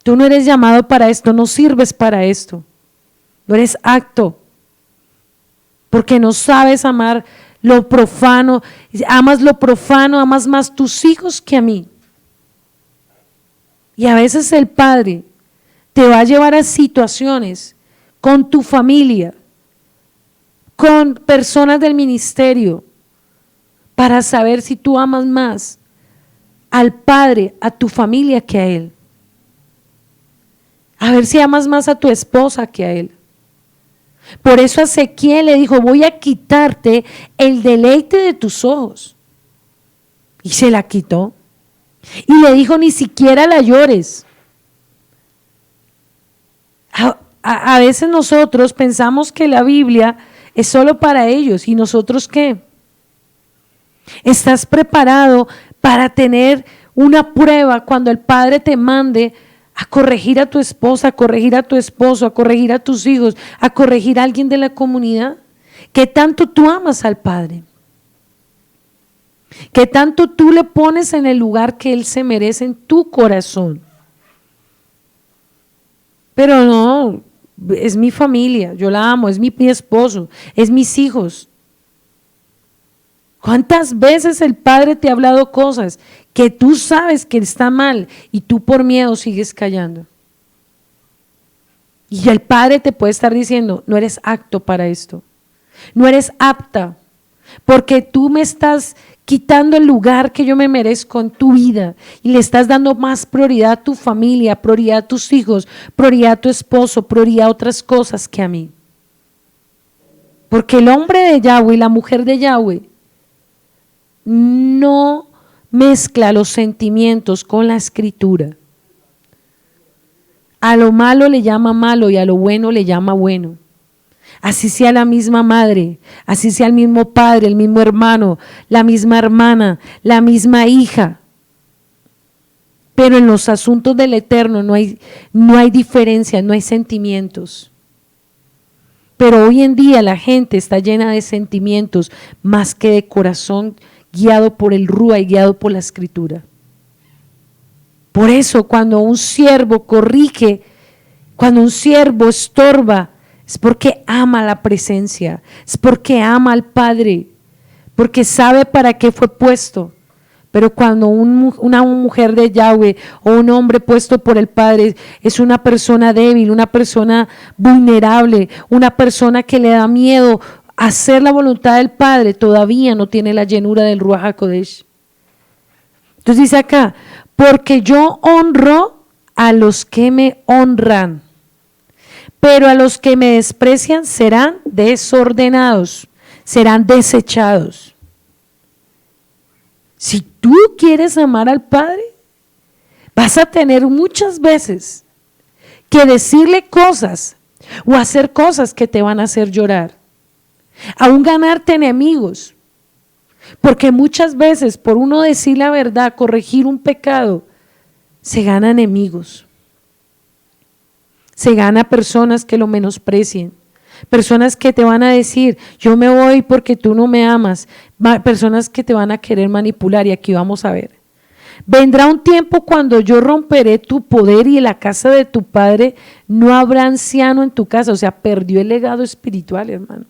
tú no eres llamado para esto, no sirves para esto, no eres acto, porque no sabes amar lo profano, amas más tus hijos que a mí. Y a veces el Padre te va a llevar a situaciones con tu familia, con personas del ministerio, para saber si tú amas más al Padre, a tu familia que a Él. A ver si amas más a tu esposa que a Él. Por eso a Ezequiel le dijo, voy a quitarte el deleite de tus ojos. Y se la quitó. Y le dijo, ni siquiera la llores. A veces nosotros pensamos que la Biblia es solo para ellos. ¿Y nosotros qué? ¿Estás preparado para tener una prueba cuando el Padre te mande a corregir a tu esposa, a corregir a tu esposo, a corregir a tus hijos, a corregir a alguien de la comunidad? ¿Qué tanto tú amas al Padre? ¿Qué tanto tú le pones en el lugar que Él se merece en tu corazón? Pero no, es mi familia, yo la amo, es mi esposo, es mis hijos. ¿Cuántas veces el Padre te ha hablado cosas que tú sabes que está mal y tú por miedo sigues callando? Y el Padre te puede estar diciendo, no eres apto para esto, no eres apta, porque tú me estás quitando el lugar que yo me merezco en tu vida y le estás dando más prioridad a tu familia, prioridad a tus hijos, prioridad a tu esposo, prioridad a otras cosas que a mí. Porque el hombre de Yahweh y la mujer de Yahweh no mezcla los sentimientos con la escritura. A lo malo le llama malo y a lo bueno le llama bueno. Así sea la misma madre, así sea el mismo padre, el mismo hermano, la misma hermana, la misma hija. Pero en los asuntos del Eterno no hay diferencia, no hay sentimientos. Pero hoy en día la gente está llena de sentimientos más que de corazón guiado por el Rúa y guiado por la Escritura. Por eso cuando un siervo corrige, cuando un siervo estorba, es porque ama la presencia, es porque ama al Padre, porque sabe para qué fue puesto. Pero cuando una mujer de Yahweh o un hombre puesto por el Padre es una persona débil, una persona vulnerable, una persona que le da miedo hacer la voluntad del Padre, todavía no tiene la llenura del Ruach HaKodesh. Entonces dice acá, porque yo honro a los que me honran, pero a los que me desprecian serán desordenados, serán desechados. Si tú quieres amar al Padre, vas a tener muchas veces que decirle cosas o hacer cosas que te van a hacer llorar, aún ganarte enemigos, porque muchas veces por uno decir la verdad, corregir un pecado, se gana enemigos, se gana personas que lo menosprecien, personas que te van a decir, yo me voy porque tú no me amas, personas que te van a querer manipular. Y aquí vamos a ver, vendrá un tiempo cuando yo romperé tu poder y en la casa de tu padre no habrá anciano en tu casa. O sea, perdió el legado espiritual, hermano,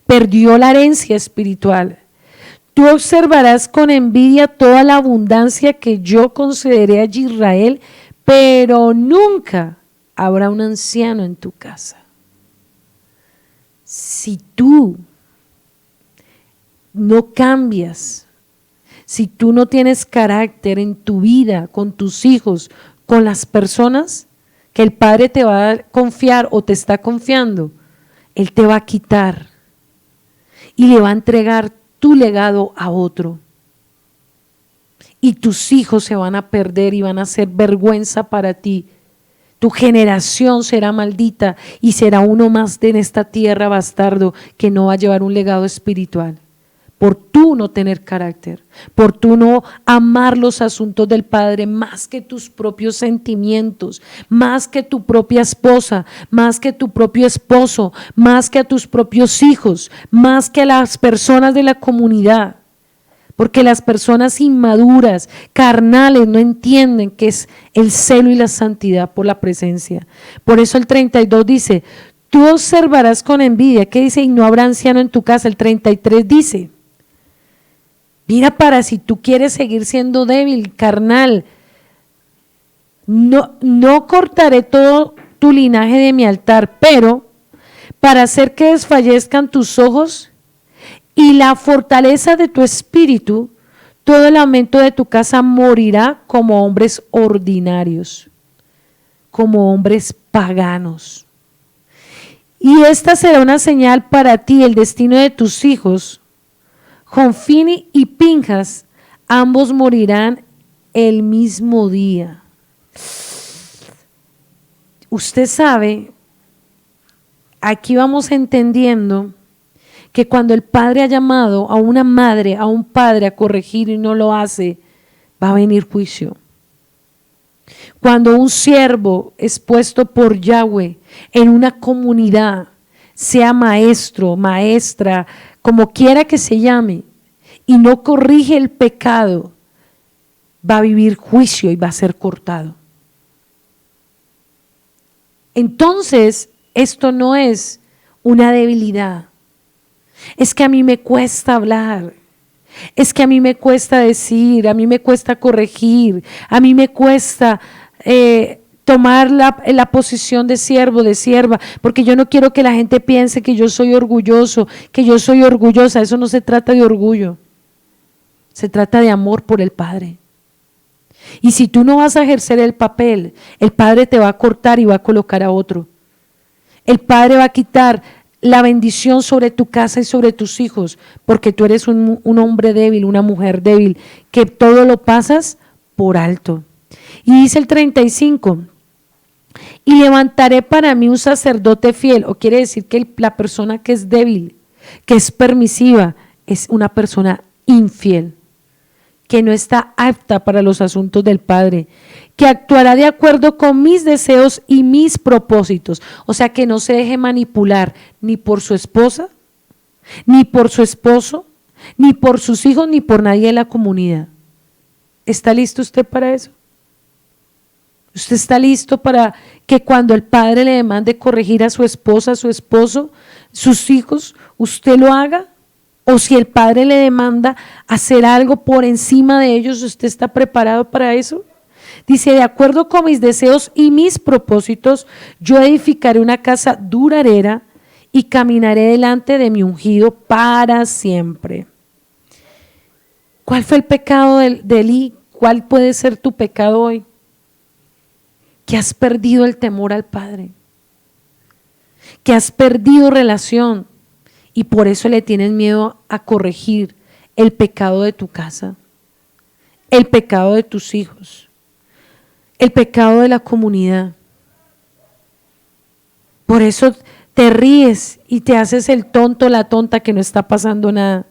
perdió la herencia espiritual. Tú observarás con envidia toda la abundancia que yo concederé a Israel, pero nunca habrá un anciano en tu casa. Si tú no cambias, si tú no tienes carácter en tu vida, con tus hijos, con las personas que el Padre te va a confiar o te está confiando, Él te va a quitar y le va a entregar tu legado a otro. Y tus hijos se van a perder y van a ser vergüenza para ti. Tu generación será maldita y será uno más en esta tierra bastardo que no va a llevar un legado espiritual. Por tú no tener carácter, por tú no amar los asuntos del Padre más que tus propios sentimientos, más que tu propia esposa, más que tu propio esposo, más que a tus propios hijos, más que a las personas de la comunidad. Porque las personas inmaduras, carnales, no entienden qué es el celo y la santidad por la presencia. Por eso el 32 dice, tú observarás con envidia. ¿Qué dice? Y no habrá anciano en tu casa. El 33 dice, Mira, para si tú quieres seguir siendo débil, carnal, no cortaré todo tu linaje de mi altar, pero para hacer que desfallezcan tus ojos y la fortaleza de tu espíritu, todo el lamento de tu casa morirá como hombres ordinarios, como hombres paganos. Y esta será una señal para ti, el destino de tus hijos. Jonfini y Pinjas, ambos morirán el mismo día. Usted sabe, aquí vamos entendiendo que cuando el padre ha llamado a una madre, a un padre a corregir y no lo hace, va a venir juicio. Cuando un siervo es puesto por Yahweh en una comunidad, sea maestro, maestra, como quiera que se llame, y no corrige el pecado, va a vivir juicio y va a ser cortado. Entonces, esto no es una debilidad. Es que a mí me cuesta hablar, es que a mí me cuesta decir, a mí me cuesta corregir, a mí me cuesta tomar la posición de siervo, de sierva, porque yo no quiero que la gente piense que yo soy orgulloso, que yo soy orgullosa. Eso no se trata de orgullo, se trata de amor por el Padre. Y si tú no vas a ejercer el papel, el Padre te va a cortar y va a colocar a otro. El Padre va a quitar la bendición sobre tu casa y sobre tus hijos, porque tú eres un hombre débil, una mujer débil, que todo lo pasas por alto. Y dice el 35, y levantaré para mí un sacerdote fiel, o quiere decir que la persona que es débil, que es permisiva, es una persona infiel, que no está apta para los asuntos del Padre, que actuará de acuerdo con mis deseos y mis propósitos, o sea, que no se deje manipular ni por su esposa, ni por su esposo, ni por sus hijos, ni por nadie de la comunidad. ¿Está listo usted para eso? ¿Usted está listo para que cuando el padre le demande corregir a su esposa, a su esposo, sus hijos, usted lo haga? O si el padre le demanda hacer algo por encima de ellos, ¿usted está preparado para eso? Dice, de acuerdo con mis deseos y mis propósitos, yo edificaré una casa duradera y caminaré delante de mi ungido para siempre. ¿Cuál fue el pecado de Elí? ¿Cuál puede ser tu pecado hoy? Que has perdido el temor al Padre, que has perdido relación y por eso le tienes miedo a corregir el pecado de tu casa, el pecado de tus hijos, el pecado de la comunidad. Por eso te ríes y te haces el tonto, la tonta, que no está pasando nada.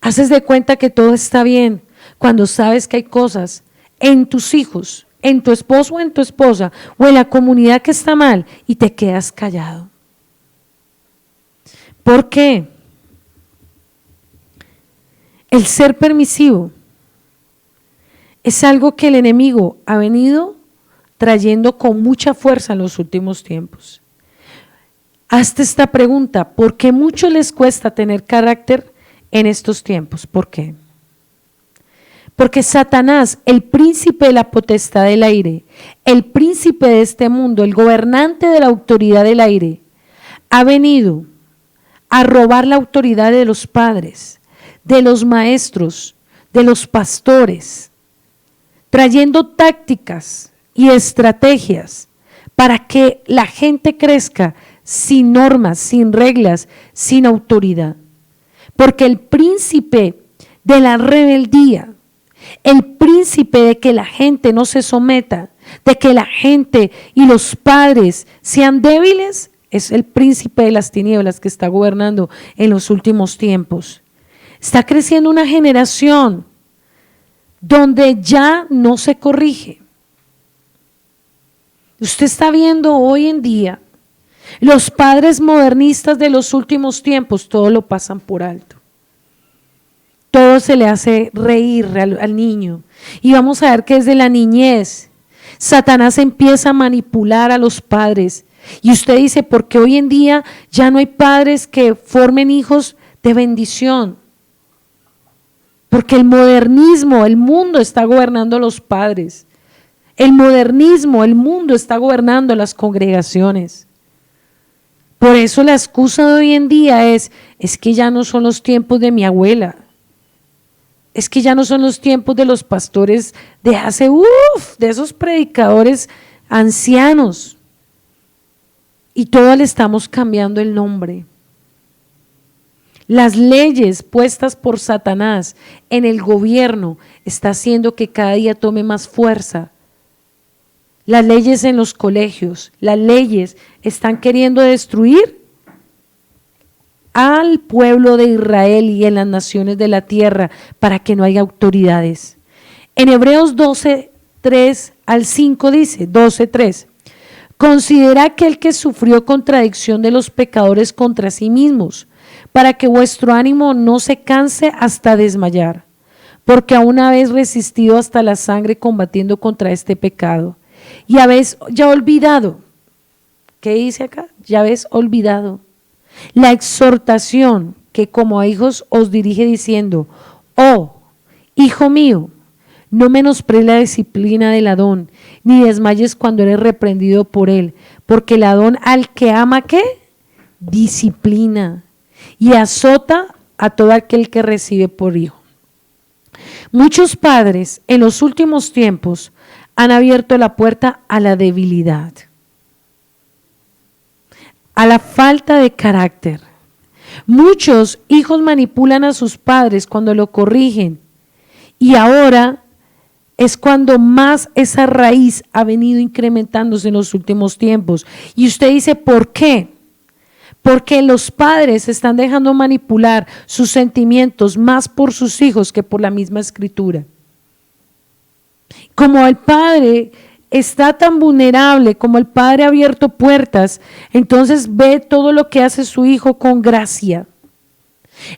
Haces de cuenta que todo está bien cuando sabes que hay cosas en tus hijos, en tu esposo o en tu esposa o en la comunidad que está mal y te quedas callado. ¿Por qué? El ser permisivo es algo que el enemigo ha venido trayendo con mucha fuerza en los últimos tiempos. Hazte esta pregunta: ¿por qué mucho les cuesta tener carácter en estos tiempos? ¿Por qué? Porque Satanás, el príncipe de la potestad del aire, el príncipe de este mundo, el gobernante de la autoridad del aire, ha venido a robar la autoridad de los padres, de los maestros, de los pastores, trayendo tácticas y estrategias para que la gente crezca sin normas, sin reglas, sin autoridad. Porque el príncipe de la rebeldía, el príncipe de que la gente no se someta, de que la gente y los padres sean débiles, es el príncipe de las tinieblas que está gobernando en los últimos tiempos. Está creciendo una generación donde ya no se corrige. Usted está viendo hoy en día los padres modernistas de los últimos tiempos, todo lo pasan por alto. Todo se le hace reír al niño. Y vamos a ver que desde la niñez Satanás empieza a manipular a los padres. Y usted dice, ¿por qué hoy en día ya no hay padres que formen hijos de bendición? Porque el modernismo, el mundo está gobernando a los padres. El modernismo, el mundo está gobernando las congregaciones. Por eso la excusa de hoy en día es que ya no son los tiempos de mi abuela. Es que ya no son los tiempos de los pastores de hace, de esos predicadores ancianos. Y todos le estamos cambiando el nombre. Las leyes puestas por Satanás en el gobierno está haciendo que cada día tome más fuerza. Las leyes en los colegios, las leyes están queriendo destruir al pueblo de Israel y en las naciones de la tierra para que no haya autoridades. En Hebreos 12, 3 al 5 dice, 12, 3, considera aquel que sufrió contradicción de los pecadores contra sí mismos, para que vuestro ánimo no se canse hasta desmayar, porque aún habéis resistido hasta la sangre combatiendo contra este pecado. Y habéis ya olvidado, ¿qué dice acá? Ya habéis olvidado la exhortación que como a hijos os dirige diciendo, oh, hijo mío, no menosprecies la disciplina del Adón, ni desmayes cuando eres reprendido por él, porque el Adón al que ama, ¿qué? Disciplina y azota a todo aquel que recibe por hijo. Muchos padres en los últimos tiempos han abierto la puerta a la debilidad, a la falta de carácter. Muchos hijos manipulan a sus padres cuando lo corrigen y ahora es cuando más esa raíz ha venido incrementándose en los últimos tiempos. Y usted dice, ¿por qué? Porque los padres están dejando manipular sus sentimientos más por sus hijos que por la misma escritura. Como el padre está tan vulnerable, como el padre ha abierto puertas, entonces ve todo lo que hace su hijo con gracia.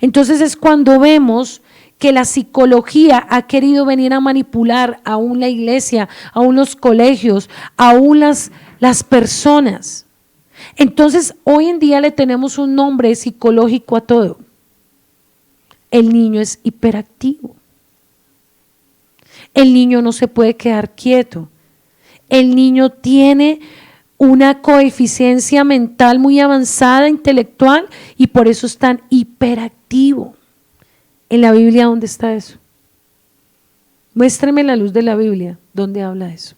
Entonces es cuando vemos que la psicología ha querido venir a manipular aún la iglesia, aún los colegios, aún las personas. Entonces hoy en día le tenemos un nombre psicológico a todo. El niño es hiperactivo. El niño no se puede quedar quieto. El niño tiene una coeficiencia mental muy avanzada, intelectual, y por eso es tan hiperactivo. En la Biblia, ¿dónde está eso? Muéstreme la luz de la Biblia, ¿dónde habla eso?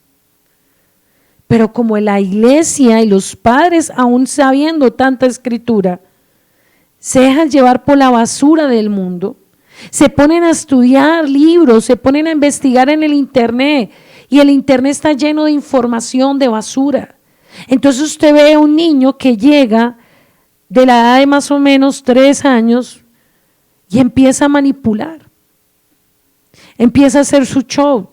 Pero como la iglesia y los padres, aún sabiendo tanta escritura, se dejan llevar por la basura del mundo, se ponen a estudiar libros, se ponen a investigar en el internet y el internet está lleno de información de basura. Entonces usted ve a un niño que llega de la edad de más o menos 3 años y empieza a manipular, empieza a hacer su show.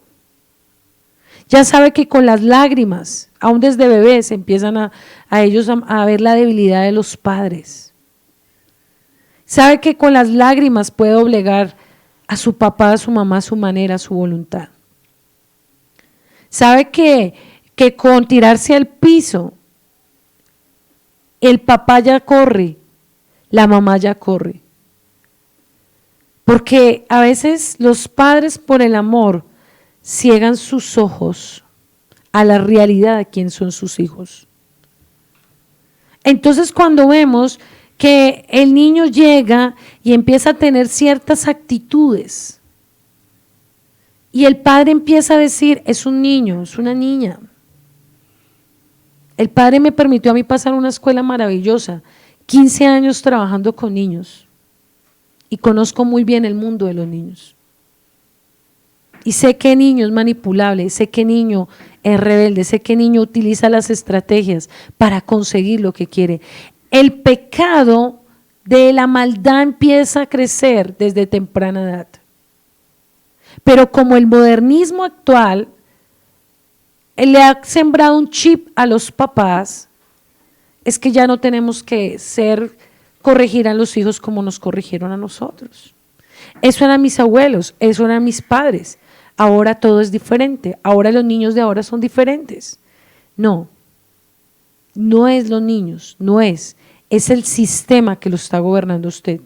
Ya sabe que con las lágrimas, aún desde bebés, empiezan a ellos a ver la debilidad de los padres. Sabe que con las lágrimas puede obligar a su papá, a su mamá, a su manera, a su voluntad. Sabe que con tirarse al piso, el papá ya corre, la mamá ya corre. Porque a veces los padres por el amor ciegan sus ojos a la realidad de quién son sus hijos. Entonces cuando vemos que el niño llega y empieza a tener ciertas actitudes y el padre empieza a decir, es un niño, es una niña. El padre me permitió a mí pasar una escuela maravillosa, 15 años trabajando con niños y conozco muy bien el mundo de los niños. Y sé qué niño es manipulable, sé qué niño es rebelde, sé qué niño utiliza las estrategias para conseguir lo que quiere. El pecado de la maldad empieza a crecer desde temprana edad. Pero como el modernismo actual le ha sembrado un chip a los papás, es que ya no tenemos que corregir a los hijos como nos corrigieron a nosotros. Eso eran mis abuelos, eso eran mis padres. Ahora todo es diferente, ahora los niños de ahora son diferentes. No es los niños, es el sistema que lo está gobernando usted.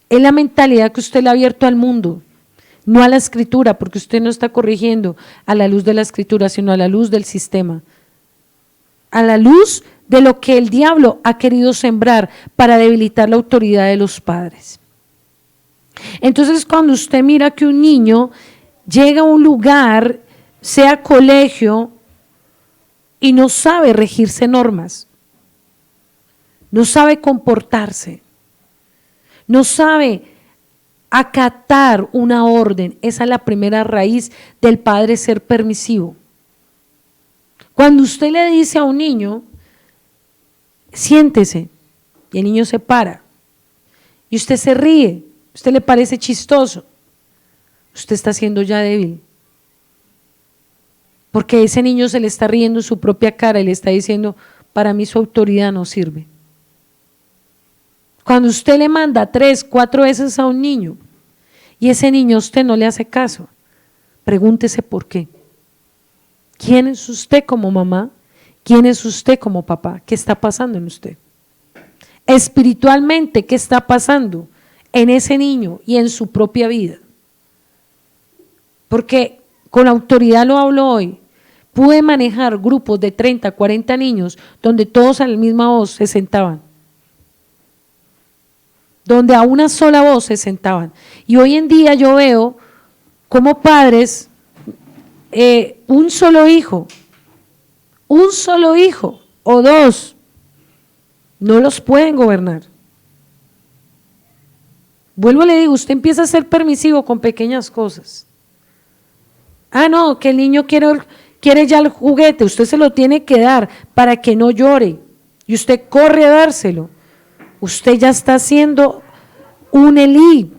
Es la mentalidad que usted le ha abierto al mundo, no a la escritura, porque usted no está corrigiendo a la luz de la escritura, sino a la luz del sistema, a la luz de lo que el diablo ha querido sembrar para debilitar la autoridad de los padres. Entonces, cuando usted mira que un niño llega a un lugar, sea colegio, y no sabe regirse normas, no sabe comportarse, no sabe acatar una orden, esa es la primera raíz del padre ser permisivo. Cuando usted le dice a un niño, siéntese, y el niño se para, y usted se ríe, usted le parece chistoso, usted está siendo ya débil. Porque ese niño se le está riendo en su propia cara y le está diciendo, para mí su autoridad no sirve. Cuando usted le manda 3, 4 veces a un niño y ese niño a usted no le hace caso, pregúntese por qué. ¿Quién es usted como mamá? ¿Quién es usted como papá? ¿Qué está pasando en usted? Espiritualmente, ¿qué está pasando en ese niño y en su propia vida? Porque con autoridad lo hablo hoy. Pude manejar grupos de 30, 40 niños donde todos a la misma voz se sentaban. Donde a una sola voz se sentaban. Y hoy en día yo veo como padres, un solo hijo o 2, no los pueden gobernar. Vuelvo y le digo, usted empieza a ser permisivo con pequeñas cosas. Ah, no, que el niño quiere ya el juguete, usted se lo tiene que dar para que no llore y usted corre a dárselo. Usted ya está haciendo un Elí,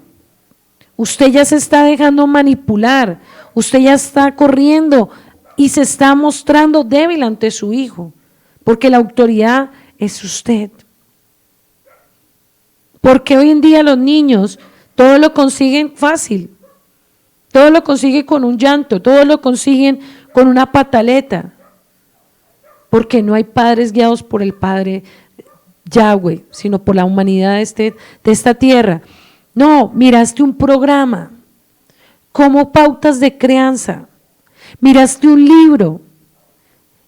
usted ya se está dejando manipular, usted ya está corriendo y se está mostrando débil ante su hijo, porque la autoridad es usted. Porque hoy en día los niños todo lo consiguen fácil, todo lo consiguen con un llanto, todo lo consiguen con una pataleta, porque no hay padres guiados por el Padre Yahweh, sino por la humanidad de esta tierra. No, miraste un programa, como pautas de crianza, miraste un libro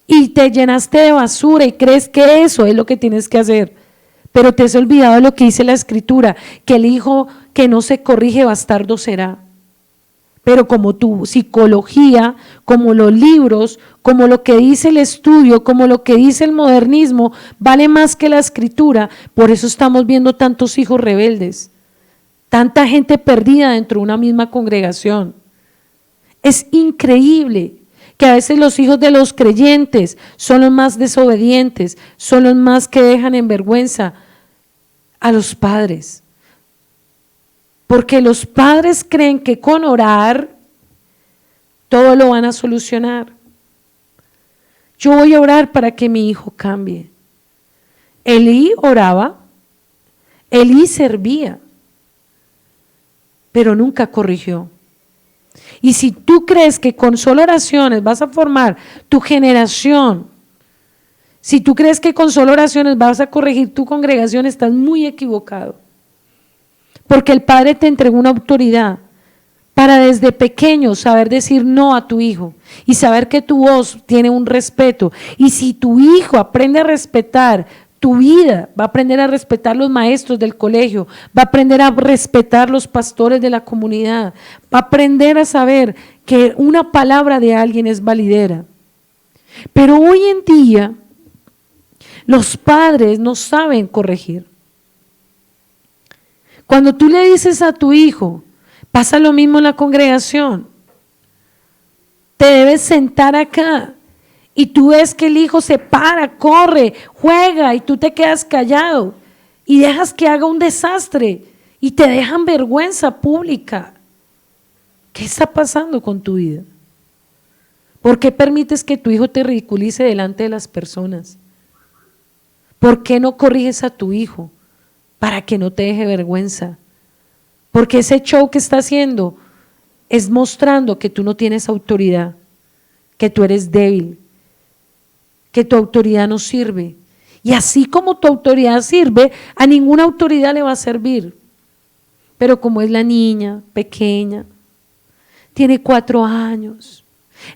y te llenaste de basura y crees que eso es lo que tienes que hacer, pero te has olvidado de lo que dice la Escritura, que el hijo que no se corrige bastardo será. Pero como tu psicología, como los libros, como lo que dice el estudio, como lo que dice el modernismo, vale más que la Escritura, por eso estamos viendo tantos hijos rebeldes, tanta gente perdida dentro de una misma congregación. Es increíble que a veces los hijos de los creyentes son los más desobedientes, son los más que dejan en vergüenza a los padres. Porque los padres creen que con orar todo lo van a solucionar. Yo voy a orar para que mi hijo cambie. Elí oraba, Elí servía, pero nunca corrigió. Y si tú crees que con solo oraciones vas a formar tu generación, si tú crees que con solo oraciones vas a corregir tu congregación, estás muy equivocado. Porque el Padre te entregó una autoridad para desde pequeño saber decir no a tu hijo y saber que tu voz tiene un respeto. Y si tu hijo aprende a respetar tu vida, va a aprender a respetar los maestros del colegio, va a aprender a respetar los pastores de la comunidad, va a aprender a saber que una palabra de alguien es validera. Pero hoy en día los padres no saben corregir. Cuando tú le dices a tu hijo, pasa lo mismo en la congregación, te debes sentar acá y tú ves que el hijo se para, corre, juega y tú te quedas callado y dejas que haga un desastre y te dejan vergüenza pública. ¿Qué está pasando con tu vida? ¿Por qué permites que tu hijo te ridiculice delante de las personas? ¿Por qué no corriges a tu hijo? Para que no te deje vergüenza, porque ese show que está haciendo es mostrando que tú no tienes autoridad, que tú eres débil, que tu autoridad no sirve. Y así como tu autoridad sirve, a ninguna autoridad le va a servir, pero como es la niña pequeña, tiene 4 años,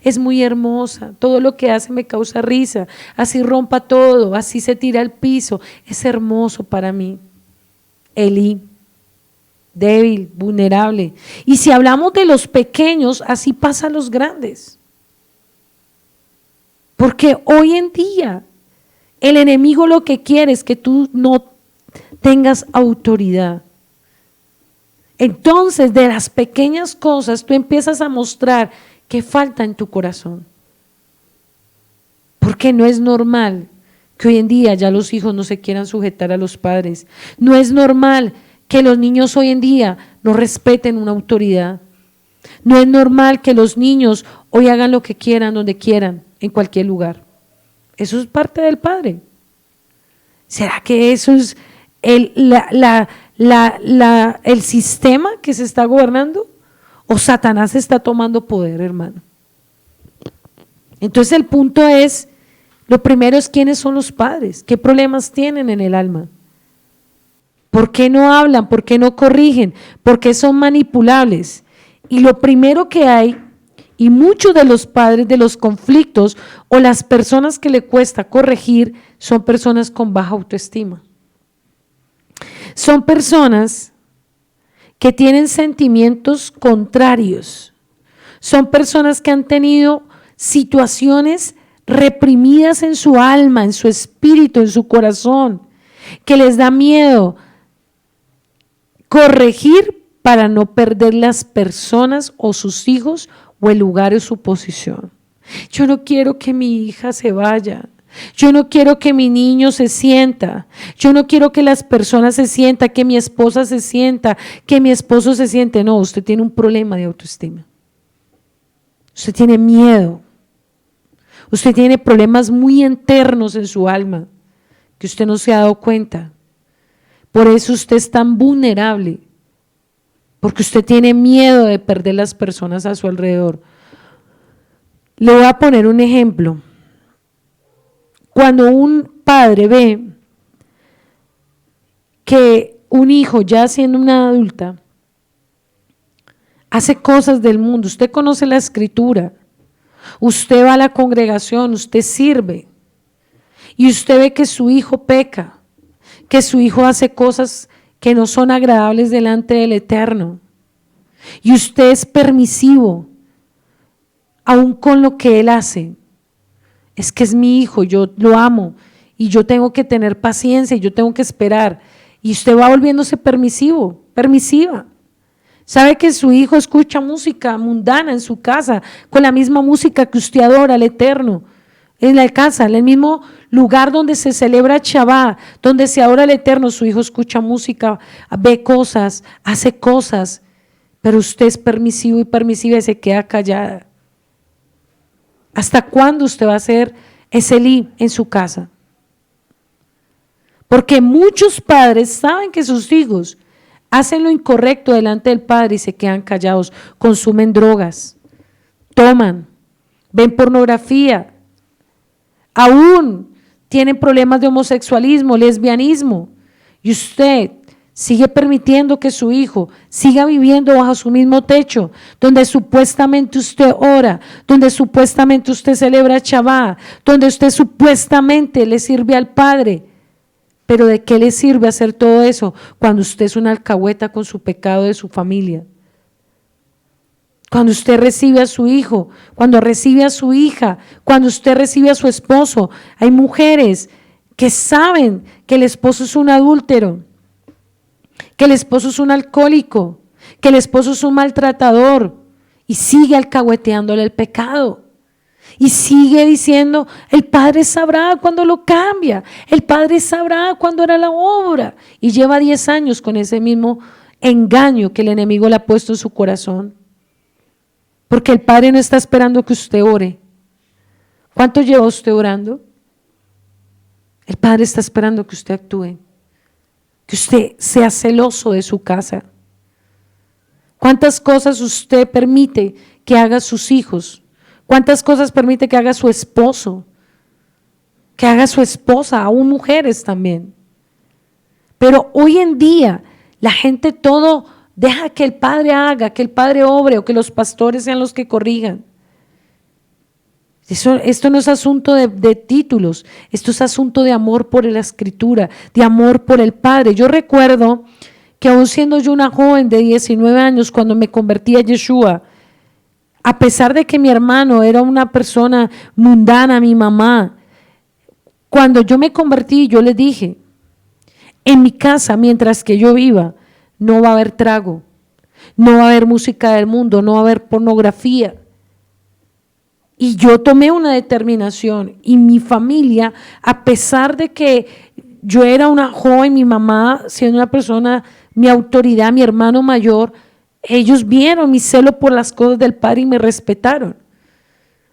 es muy hermosa, todo lo que hace me causa risa, así rompa todo, así se tira al piso, es hermoso para mí. Elí, débil, vulnerable. Y si hablamos de los pequeños, así pasa a los grandes. Porque hoy en día el enemigo lo que quiere es que tú no tengas autoridad. Entonces, de las pequeñas cosas, tú empiezas a mostrar qué falta en tu corazón. Porque no es normal que hoy en día ya los hijos no se quieran sujetar a los padres. No es normal que los niños hoy en día no respeten una autoridad. No es normal que los niños hoy hagan lo que quieran, donde quieran, en cualquier lugar. Eso es parte del padre. ¿Será que eso es el sistema que se está gobernando? ¿O Satanás está tomando poder, hermano? Entonces el punto es, lo primero es quiénes son los padres, qué problemas tienen en el alma. ¿Por qué no hablan? ¿Por qué no corrigen? ¿Por qué son manipulables? Y lo primero que hay, y muchos de los padres de los conflictos o las personas que le cuesta corregir son personas con baja autoestima. Son personas que tienen sentimientos contrarios. Son personas que han tenido situaciones reprimidas en su alma, en su espíritu, en su corazón, que les da miedo corregir para no perder las personas o sus hijos o el lugar o su posición. Yo no quiero que mi hija se vaya. Yo no quiero que mi niño se sienta. Yo no quiero que las personas se sientan, que mi esposa se sienta, que mi esposo se siente. No, usted tiene un problema de autoestima. Usted tiene miedo. Usted tiene problemas muy internos en su alma que usted no se ha dado cuenta. Por eso usted es tan vulnerable. Porque usted tiene miedo de perder las personas a su alrededor. Le voy a poner un ejemplo. Cuando un padre ve que un hijo ya siendo una adulta hace cosas del mundo, usted conoce la escritura, usted va a la congregación, usted sirve y usted ve que su hijo peca, que su hijo hace cosas que no son agradables delante del Eterno y usted es permisivo aún con lo que él hace. Es que es mi hijo, yo lo amo y yo tengo que tener paciencia y yo tengo que esperar. Y usted va volviéndose permisivo, permisiva. Sabe que su hijo escucha música mundana en su casa, con la misma música que usted adora al Eterno. En la casa, en el mismo lugar donde se celebra Shabbat, donde se adora al Eterno, su hijo escucha música, ve cosas, hace cosas, pero usted es permisivo y permisiva y se queda callada. ¿Hasta cuándo usted va a ser ese Elí en su casa? Porque muchos padres saben que sus hijos hacen lo incorrecto delante del padre y se quedan callados, consumen drogas, toman, ven pornografía, aún tienen problemas de homosexualismo, lesbianismo, y usted sigue permitiendo que su hijo siga viviendo bajo su mismo techo, donde supuestamente usted ora, donde supuestamente usted celebra Shabbat, donde usted supuestamente le sirve al Padre. Pero ¿de qué le sirve hacer todo eso cuando usted es una alcahueta con su pecado de su familia? Cuando usted recibe a su hijo, cuando recibe a su hija, cuando usted recibe a su esposo. Hay mujeres que saben que el esposo es un adúltero, que el esposo es un alcohólico, que el esposo es un maltratador y sigue alcahueteándole el pecado y sigue diciendo, el Padre sabrá cuando lo cambia, el Padre sabrá cuando hará la obra, y lleva 10 años con ese mismo engaño que el enemigo le ha puesto en su corazón, porque el Padre no está esperando que usted ore. ¿Cuánto lleva usted orando? El Padre está esperando que usted actúe, que usted sea celoso de su casa. ¿Cuántas cosas usted permite que haga sus hijos? ¿Cuántas cosas permite que haga su esposo? Que haga su esposa, aún mujeres también. Pero hoy en día la gente todo Deja que el Padre haga, que el Padre obre o que los pastores sean los que corrijan. Esto no es asunto de títulos, esto es asunto de amor por la Escritura, de amor por el Padre. Yo recuerdo que aún siendo yo una joven de 19 años, cuando me convertí a Yeshua, a pesar de que mi hermano era una persona mundana, mi mamá, cuando yo me convertí, yo le dije, en mi casa, mientras que yo viva, no va a haber trago, no va a haber música del mundo, no va a haber pornografía. Y yo tomé una determinación y mi familia, a pesar de que yo era una joven, mi mamá siendo una persona, mi autoridad, mi hermano mayor, ellos vieron mi celo por las cosas del Padre y me respetaron.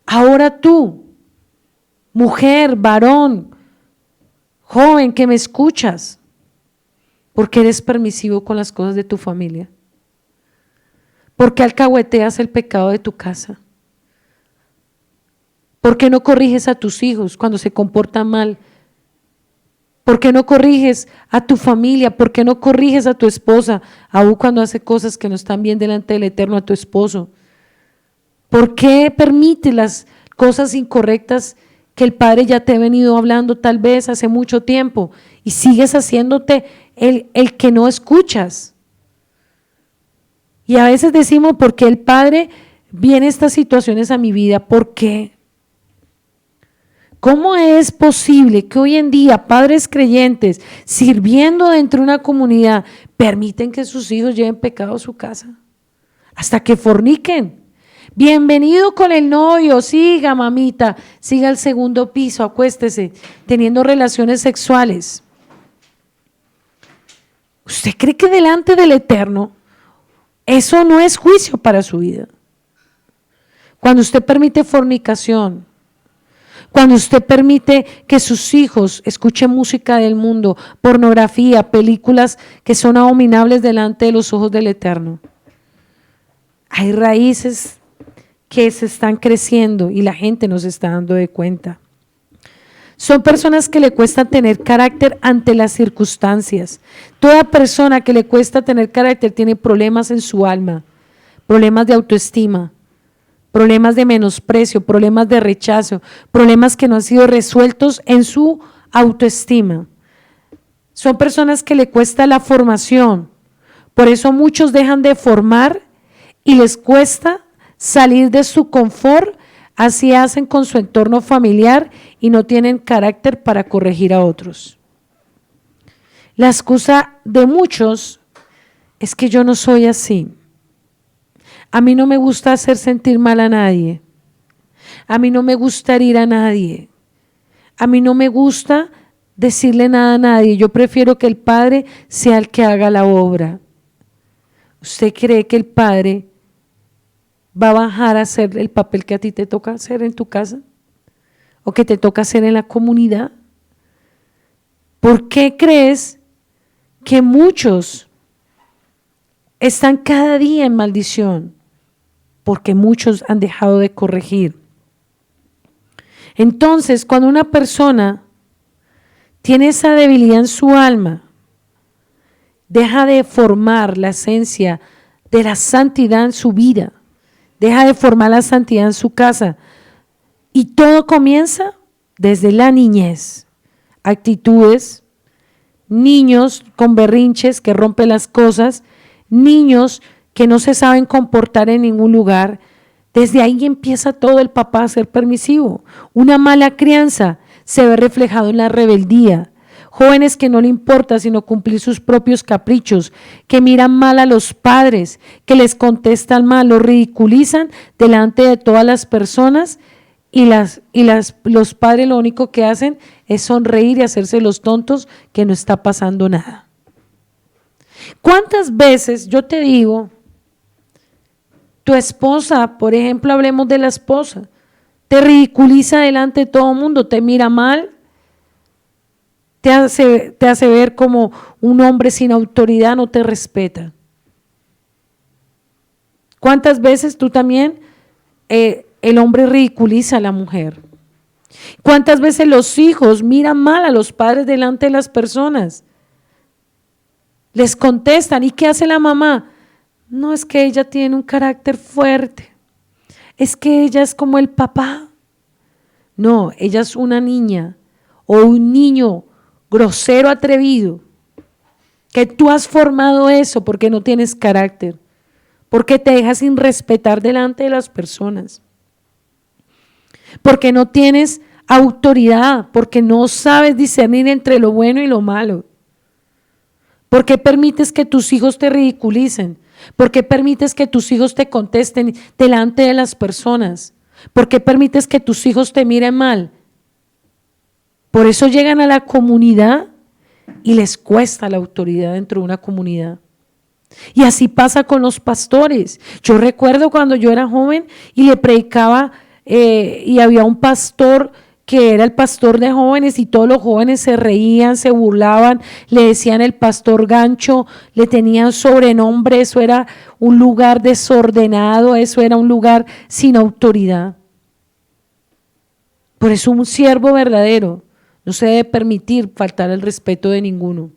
Ahora tú, mujer, varón, joven que me escuchas, ¿por qué eres permisivo con las cosas de tu familia? ¿Por qué alcahueteas el pecado de tu casa? ¿Por qué no corriges a tus hijos cuando se comportan mal? ¿Por qué no corriges a tu familia? ¿Por qué no corriges a tu esposa, aun cuando hace cosas que no están bien delante del Eterno, a tu esposo? ¿Por qué permites las cosas incorrectas que el Padre ya te ha venido hablando tal vez hace mucho tiempo y sigues haciéndote el que no escuchas? Y a veces decimos, ¿por qué el Padre viene estas situaciones a mi vida? ¿Por qué? ¿Cómo es posible que hoy en día padres creyentes sirviendo dentro de una comunidad permiten que sus hijos lleven pecado a su casa? Hasta que forniquen. Bienvenido con el novio, siga mamita, siga al segundo piso, acuéstese, teniendo relaciones sexuales. ¿Usted cree que delante del Eterno eso no es juicio para su vida? Cuando usted permite fornicación, cuando usted permite que sus hijos escuchen música del mundo, pornografía, películas que son abominables delante de los ojos del Eterno, hay raíces que se están creciendo y la gente no se está dando de cuenta. Son personas que le cuesta tener carácter ante las circunstancias. Toda persona que le cuesta tener carácter tiene problemas en su alma, problemas de autoestima, problemas de menosprecio, problemas de rechazo, problemas que no han sido resueltos en su autoestima. Son personas que le cuesta la formación, por eso muchos dejan de formar y les cuesta salir de su confort, así hacen con su entorno familiar y no tienen carácter para corregir a otros. La excusa de muchos es que yo no soy así. A mí no me gusta hacer sentir mal a nadie. A mí no me gusta herir a nadie. A mí no me gusta decirle nada a nadie. Yo prefiero que el Padre sea el que haga la obra. ¿Usted cree que el Padre va a bajar a hacer el papel que a ti te toca hacer en tu casa? ¿O que te toca hacer en la comunidad? ¿Por qué crees que muchos están cada día en maldición? Porque muchos han dejado de corregir. Entonces, cuando una persona tiene esa debilidad en su alma, deja de formar la esencia de la santidad en su vida, deja de formar la santidad en su casa, y todo comienza desde la niñez. Actitudes, niños con berrinches que rompen las cosas, niños que no se saben comportar en ningún lugar. Desde ahí empieza todo el papá a ser permisivo. Una mala crianza se ve reflejado en la rebeldía. Jóvenes que no le importa sino cumplir sus propios caprichos, que miran mal a los padres, que les contestan mal, los ridiculizan delante de todas las personas y los padres lo único que hacen es sonreír y hacerse los tontos que no está pasando nada. ¿Cuántas veces yo te digo, tu esposa, por ejemplo, hablemos de la esposa, te ridiculiza delante de todo el mundo, te mira mal, te hace ver como un hombre sin autoridad, no te respeta? ¿Cuántas veces tú también, el hombre ridiculiza a la mujer? ¿Cuántas veces los hijos miran mal a los padres delante de las personas? Les contestan, ¿y qué hace la mamá? No, es que ella tiene un carácter fuerte, es que ella es como el papá. No, ella es una niña o un niño grosero, atrevido, que tú has formado eso porque no tienes carácter, porque te dejas sin respetar delante de las personas, porque no tienes autoridad, porque no sabes discernir entre lo bueno y lo malo. ¿Por qué permites que tus hijos te ridiculicen? ¿Por qué permites que tus hijos te contesten delante de las personas? ¿Por qué permites que tus hijos te miren mal? Por eso llegan a la comunidad y les cuesta la autoridad dentro de una comunidad. Y así pasa con los pastores. Yo recuerdo cuando yo era joven y le predicaba y había un pastor que era el pastor de jóvenes y todos los jóvenes se reían, se burlaban, le decían el pastor gancho, le tenían sobrenombre, eso era un lugar desordenado, eso era un lugar sin autoridad. Por eso un siervo verdadero no se debe permitir faltar el respeto de ninguno.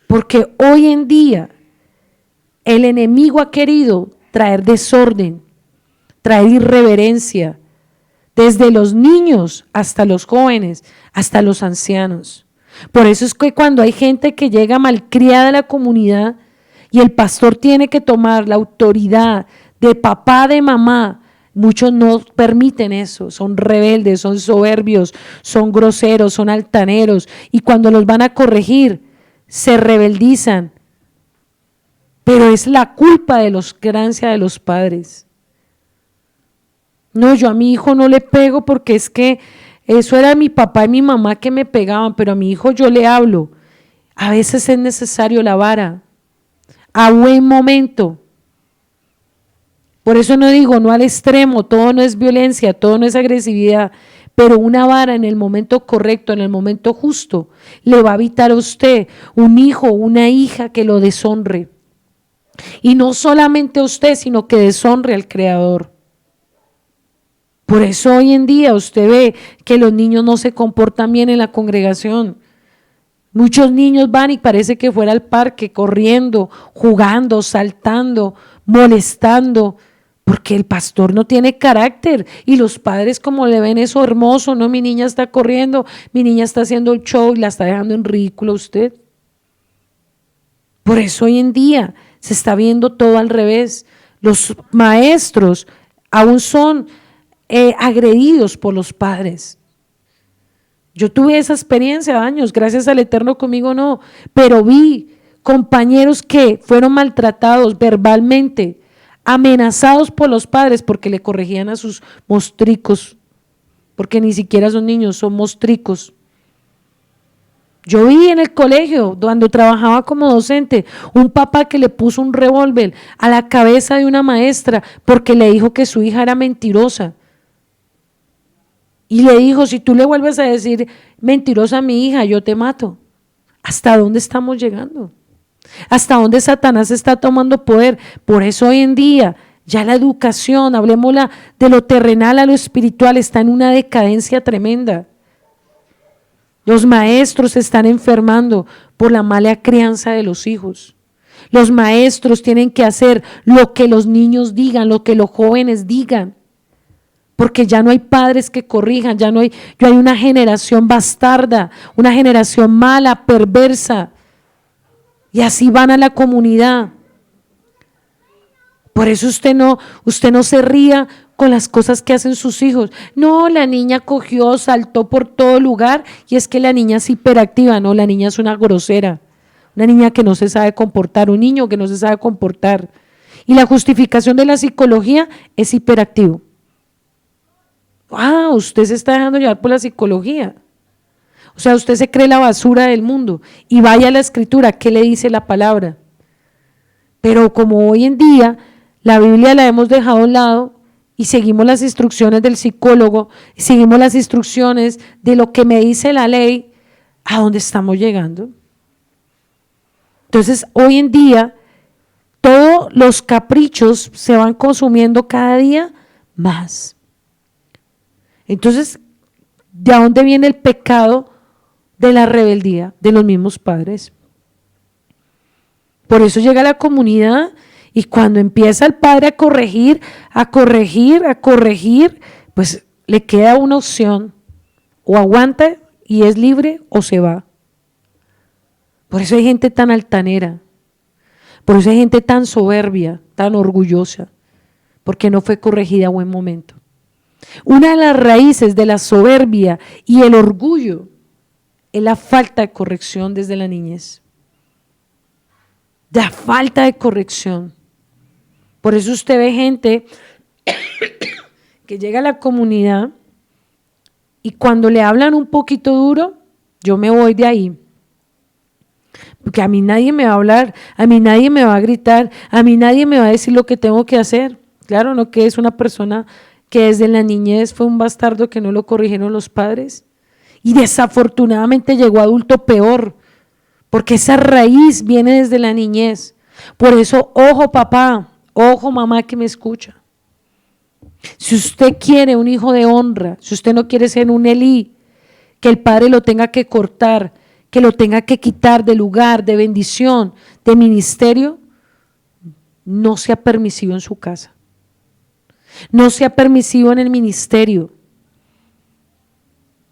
Porque hoy en día el enemigo ha querido traer desorden, traer irreverencia, desde los niños hasta los jóvenes, hasta los ancianos. Por eso es que cuando hay gente que llega malcriada a la comunidad y el pastor tiene que tomar la autoridad de papá, de mamá, muchos no permiten eso, son rebeldes, son soberbios, son groseros, son altaneros y cuando los van a corregir se rebeldizan. Pero es la culpa de los gracia de los padres. No, yo a mi hijo no le pego porque es que eso era mi papá y mi mamá que me pegaban, pero a mi hijo yo le hablo. A veces es necesario la vara, a buen momento. Por eso no digo, no al extremo, todo no es violencia, todo no es agresividad, pero una vara en el momento correcto, en el momento justo, le va a evitar a usted un hijo, una hija que lo deshonre. Y no solamente a usted, sino que deshonre al Creador. Por eso hoy en día usted ve que los niños no se comportan bien en la congregación. Muchos niños van y parece que fuera al parque corriendo, jugando, saltando, molestando, porque el pastor no tiene carácter y los padres como le ven eso hermoso, no, mi niña está corriendo, mi niña está haciendo el show y la está dejando en ridículo a usted. Por eso hoy en día se está viendo todo al revés. Los maestros aún son agredidos por los padres. Yo tuve esa experiencia años, gracias al Eterno conmigo no, pero vi compañeros que fueron maltratados verbalmente, amenazados por los padres porque le corregían a sus mostricos, porque ni siquiera son niños, son mostricos. Yo vi en el colegio, cuando trabajaba como docente, un papá que le puso un revólver a la cabeza de una maestra porque le dijo que su hija era mentirosa. Y le dijo, si tú le vuelves a decir mentirosa a mi hija, yo te mato. ¿Hasta dónde estamos llegando? ¿Hasta dónde Satanás está tomando poder? Por eso hoy en día ya la educación, hablemos de lo terrenal a lo espiritual, está en una decadencia tremenda. Los maestros se están enfermando por la mala crianza de los hijos. Los maestros tienen que hacer lo que los niños digan, lo que los jóvenes digan. Porque ya no hay padres que corrijan, ya hay una generación bastarda, una generación mala, perversa. Y así van a la comunidad. Por eso usted no se ría con las cosas que hacen sus hijos. No, la niña cogió, saltó por todo lugar y es que la niña es hiperactiva. No, la niña es una grosera, una niña que no se sabe comportar, un niño que no se sabe comportar. Y la justificación de la psicología es hiperactivo. Usted se está dejando llevar por la psicología. O sea, usted se cree la basura del mundo y vaya a la escritura, ¿qué le dice la palabra? Pero como hoy en día la Biblia la hemos dejado a un lado y seguimos las instrucciones del psicólogo, seguimos las instrucciones de lo que me dice la ley, ¿a dónde estamos llegando? Entonces, hoy en día todos los caprichos se van consumiendo cada día más. Entonces, ¿de dónde viene el pecado de la rebeldía de los mismos padres? Por eso llega a la comunidad y cuando empieza el padre a corregir, pues le queda una opción, o aguanta y es libre o se va. Por eso hay gente tan altanera, por eso hay gente tan soberbia, tan orgullosa, porque no fue corregida a buen momento. Una de las raíces de la soberbia y el orgullo es la falta de corrección desde la niñez. La falta de corrección. Por eso usted ve gente que llega a la comunidad y cuando le hablan un poquito duro, yo me voy de ahí. Porque a mí nadie me va a hablar, a mí nadie me va a gritar, a mí nadie me va a decir lo que tengo que hacer. Claro, no que es una persona que desde la niñez fue un bastardo que no lo corrigieron los padres y desafortunadamente llegó adulto peor, porque esa raíz viene desde la niñez. Por eso, ojo papá, ojo mamá que me escucha. Si usted quiere un hijo de honra, si usted no quiere ser un Elí, que el padre lo tenga que cortar, que lo tenga que quitar de lugar, de bendición, de ministerio, no sea permisivo en su casa. No sea permisivo en el ministerio.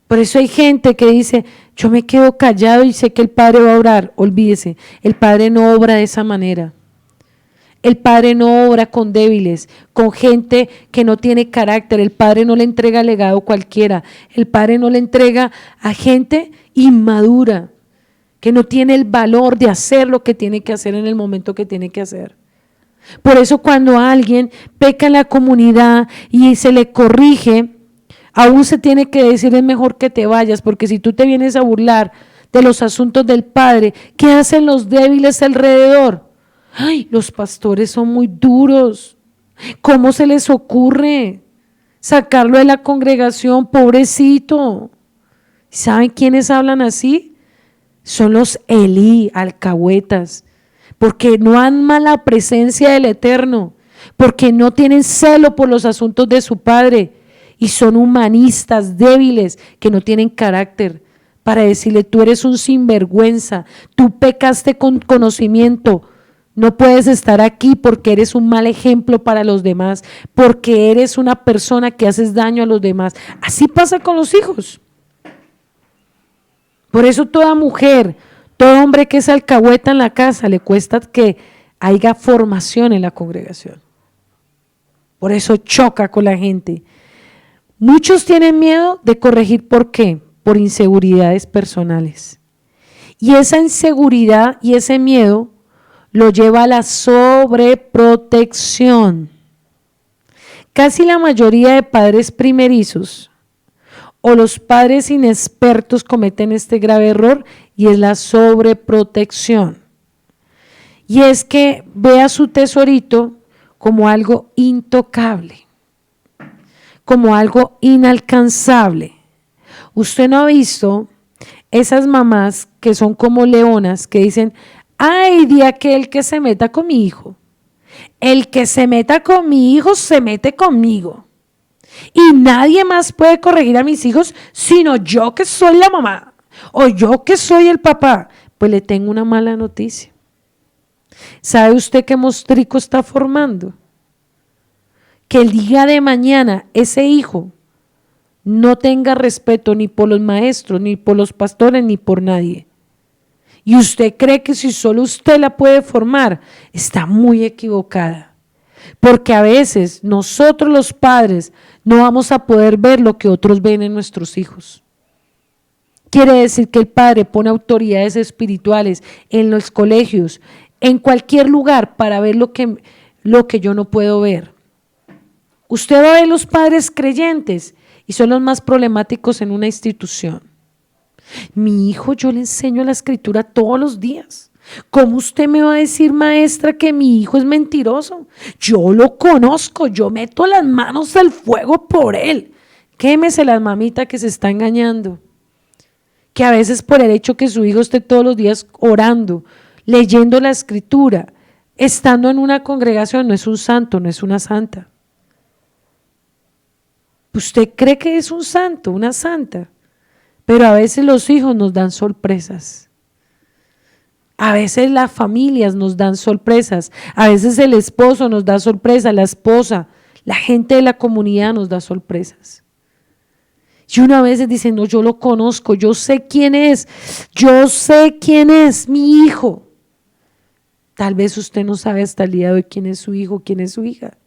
Por eso hay gente que dice, yo me quedo callado y sé que el Padre va a orar. Olvídese, el Padre no obra de esa manera. El Padre no obra con débiles, con gente que no tiene carácter. El Padre no le entrega legado cualquiera. El Padre no le entrega a gente inmadura, que no tiene el valor de hacer lo que tiene que hacer en el momento que tiene que hacer. Por eso cuando alguien peca en la comunidad y se le corrige, aún se tiene que decir es mejor que te vayas, porque si tú te vienes a burlar de los asuntos del Padre, ¿qué hacen los débiles alrededor? Ay, los pastores son muy duros. ¿Cómo se les ocurre sacarlo de la congregación? Pobrecito. ¿Saben quiénes hablan así? Son los Elí, alcahuetas, porque no aman la presencia del Eterno, porque no tienen celo por los asuntos de su Padre y son humanistas débiles que no tienen carácter para decirle tú eres un sinvergüenza, tú pecaste con conocimiento, no puedes estar aquí porque eres un mal ejemplo para los demás, porque eres una persona que haces daño a los demás. Así pasa con los hijos. Por eso toda mujer, todo hombre que es alcahueta en la casa, le cuesta que haya formación en la congregación. Por eso choca con la gente. Muchos tienen miedo de corregir, ¿por qué? Por inseguridades personales. Y esa inseguridad y ese miedo lo lleva a la sobreprotección. Casi la mayoría de padres primerizos o los padres inexpertos cometen este grave error y es la sobreprotección. Y es que ve a su tesorito como algo intocable, como algo inalcanzable. Usted no ha visto esas mamás que son como leonas que dicen, ay, de aquel que se meta con mi hijo. El que se meta con mi hijo se mete conmigo. Y nadie más puede corregir a mis hijos sino yo que soy la mamá o yo que soy el papá. Pues le tengo una mala noticia. ¿Sabe usted qué mostrico está formando? Que el día de mañana ese hijo no tenga respeto ni por los maestros, ni por los pastores, ni por nadie. Y usted cree que si solo usted la puede formar, está muy equivocada. Porque a veces nosotros los padres no vamos a poder ver lo que otros ven en nuestros hijos. Quiere decir que el padre pone autoridades espirituales en los colegios, en cualquier lugar para ver lo que yo no puedo ver. Usted va a ver los padres creyentes y son los más problemáticos en una institución. Mi hijo, yo le enseño la escritura todos los días. ¿Cómo usted me va a decir, maestra, que mi hijo es mentiroso? Yo lo conozco, yo meto las manos al fuego por él. Quémese las mamitas que se está engañando. Que a veces por el hecho que su hijo esté todos los días orando, leyendo la escritura, estando en una congregación, no es un santo, no es una santa. Usted cree que es un santo, una santa, pero a veces los hijos nos dan sorpresas. A veces las familias nos dan sorpresas, a veces el esposo nos da sorpresa, la esposa, la gente de la comunidad nos da sorpresas. Y uno a veces dice, no, yo lo conozco, yo sé quién es mi hijo. Tal vez usted no sabe hasta el día de hoy quién es su hijo, quién es su hija.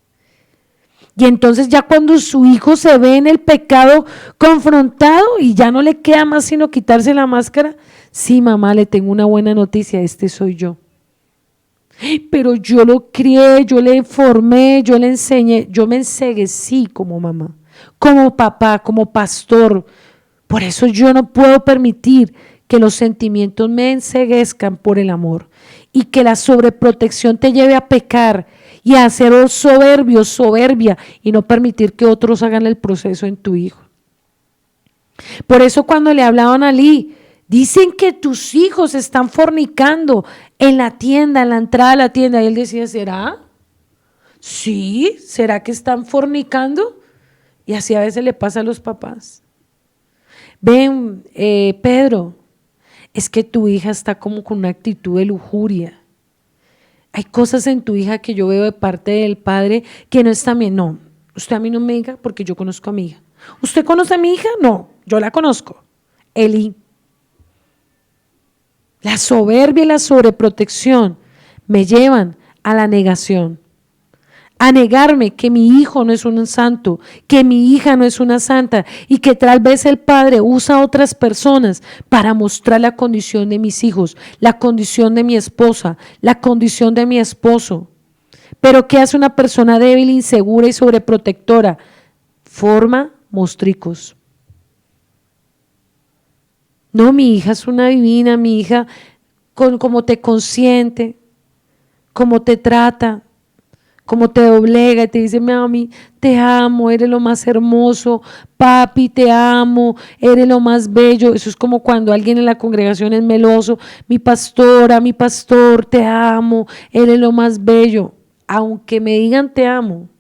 Y entonces ya cuando su hijo se ve en el pecado confrontado y ya no le queda más sino quitarse la máscara, sí, mamá, le tengo una buena noticia, este soy yo. Pero yo lo crié, yo le formé, yo le enseñé, yo me enceguecí como mamá, como papá, como pastor. Por eso yo no puedo permitir que los sentimientos me enceguezcan por el amor y que la sobreprotección te lleve a pecar y a ser soberbio, soberbia y no permitir que otros hagan el proceso en tu hijo. Por eso cuando le hablaban a Ali, dicen que tus hijos están fornicando en la tienda, en la entrada de la tienda. Y él decía, ¿será? Sí, ¿será que están fornicando? Y así a veces le pasa a los papás. Ven, Pedro, es que tu hija está como con una actitud de lujuria. Hay cosas en tu hija que yo veo de parte del padre que no están bien. No, usted a mí no me diga porque yo conozco a mi hija. ¿Usted conoce a mi hija? No, yo la conozco. Eli. La soberbia y la sobreprotección me llevan a la negación, a negarme que mi hijo no es un santo, que mi hija no es una santa y que tal vez el padre usa a otras personas para mostrar la condición de mis hijos, la condición de mi esposa, la condición de mi esposo. Pero ¿qué hace una persona débil, insegura y sobreprotectora? Forma mostricos. No, mi hija es una divina, mi hija, como te consiente, como te trata, como te doblega y te dice, mami, te amo, eres lo más hermoso, papi, te amo, eres lo más bello. Eso es como cuando alguien en la congregación es meloso, mi pastora, mi pastor, te amo, eres lo más bello. Aunque me digan te amo,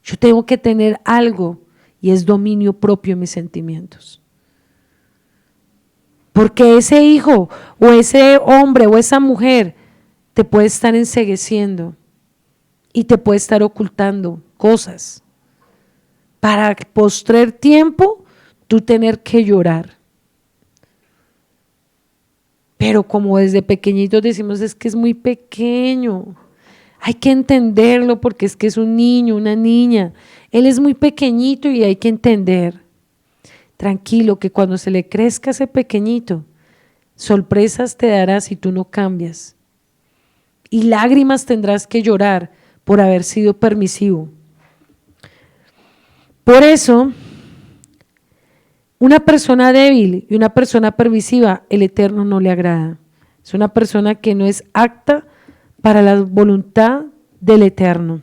yo tengo que tener algo y es dominio propio en mis sentimientos. Porque ese hijo o ese hombre o esa mujer te puede estar encegueciendo y te puede estar ocultando cosas para postrer tiempo tú tener que llorar. Pero como desde pequeñitos decimos es que es muy pequeño, hay que entenderlo porque es que es un niño, una niña, él es muy pequeñito y hay que entender. Tranquilo, que cuando se le crezca ese pequeñito, sorpresas te dará si tú no cambias. Y lágrimas tendrás que llorar por haber sido permisivo. Por eso, una persona débil y una persona permisiva, el Eterno no le agrada. Es una persona que no es apta para la voluntad del Eterno.